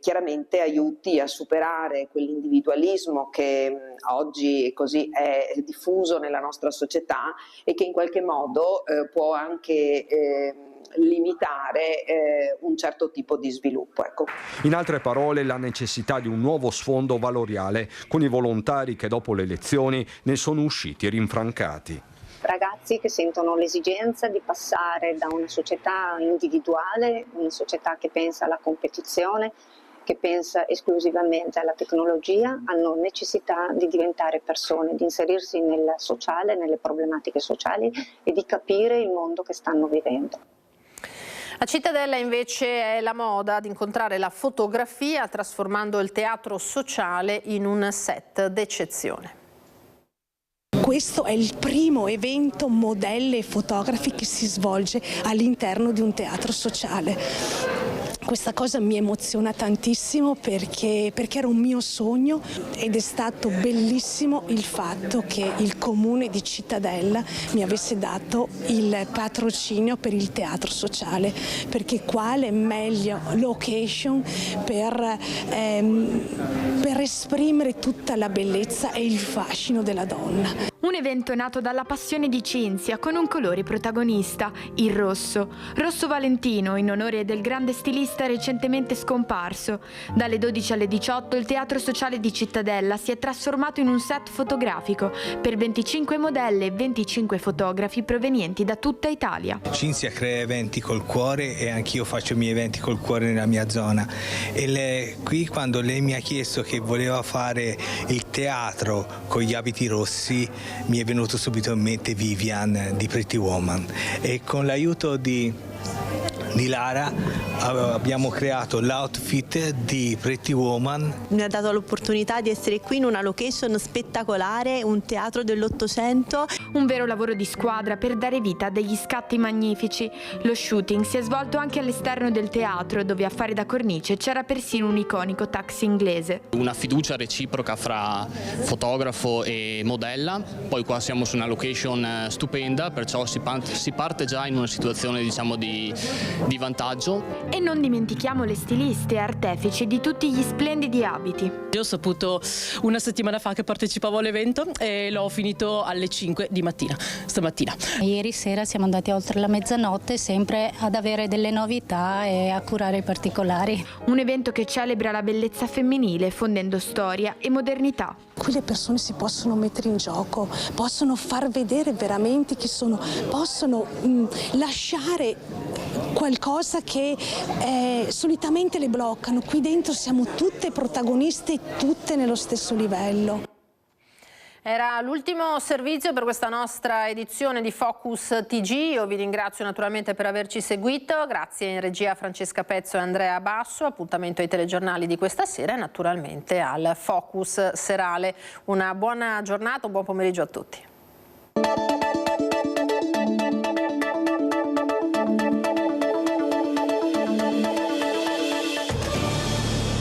chiaramente aiuti a superare quell'individualismo che oggi così è diffuso nella nostra società e che in qualche modo può anche limitare un certo tipo di sviluppo. Ecco.
In altre parole, la necessità di un nuovo sfondo valoriale con i volontari che dopo le elezioni ne sono usciti rinfrancati.
Ragazzi che sentono l'esigenza di passare da una società individuale, una società che pensa alla competizione, che pensa esclusivamente alla tecnologia, hanno necessità di diventare persone, di inserirsi nel sociale, nelle problematiche sociali e di capire il mondo che stanno vivendo.
A Cittadella invece è la moda di incontrare la fotografia trasformando il teatro sociale in un set d'eccezione.
Questo è il primo evento modelle e fotografi che si svolge all'interno di un teatro sociale. Questa cosa mi emoziona tantissimo perché era un mio sogno ed è stato bellissimo il fatto che il comune di Cittadella mi avesse dato il patrocinio per il teatro sociale, perché quale meglio location per esprimere tutta la bellezza e il fascino della donna.
Un evento nato dalla passione di Cinzia con un colore protagonista, il rosso. Rosso Valentino, in onore del grande stilista recentemente scomparso. Dalle 12 alle 18 il Teatro Sociale di Cittadella si è trasformato in un set fotografico per 25 modelle e 25 fotografi provenienti da tutta Italia.
Cinzia crea eventi col cuore e anch'io faccio i miei eventi col cuore nella mia zona. E qui quando lei mi ha chiesto che voleva fare il teatro con gli abiti rossi, mi è venuto subito in mente Vivian di Pretty Woman e con l'aiuto di Lara abbiamo creato l'outfit di Pretty Woman.
Mi ha dato l'opportunità di essere qui in una location spettacolare, un teatro dell'Ottocento.
Un vero lavoro di squadra per dare vita a degli scatti magnifici. Lo shooting si è svolto anche all'esterno del teatro, dove a fare da cornice c'era persino un iconico taxi inglese.
Una fiducia reciproca fra fotografo e modella, poi qua siamo su una location stupenda, perciò si parte già in una situazione diciamo di vantaggio.
E non dimentichiamo le stiliste e artefici di tutti gli splendidi abiti.
Io ho saputo una settimana fa che partecipavo all'evento e l'ho finito alle 5 di mattina, stamattina.
Ieri sera siamo andati oltre la mezzanotte sempre ad avere delle novità e a curare i particolari.
Un evento che celebra la bellezza femminile fondendo storia e modernità.
Qui le persone si possono mettere in gioco, possono far vedere veramente chi sono, possono lasciare qualcosa che solitamente le bloccano. Qui dentro siamo tutte protagoniste, tutte nello stesso livello.
Era l'ultimo servizio per questa nostra edizione di Focus TG. Io vi ringrazio naturalmente per averci seguito. Grazie in regia a Francesca Pezzo e Andrea Basso. Appuntamento ai telegiornali di questa sera e naturalmente al Focus serale. Una buona giornata, un buon pomeriggio a tutti.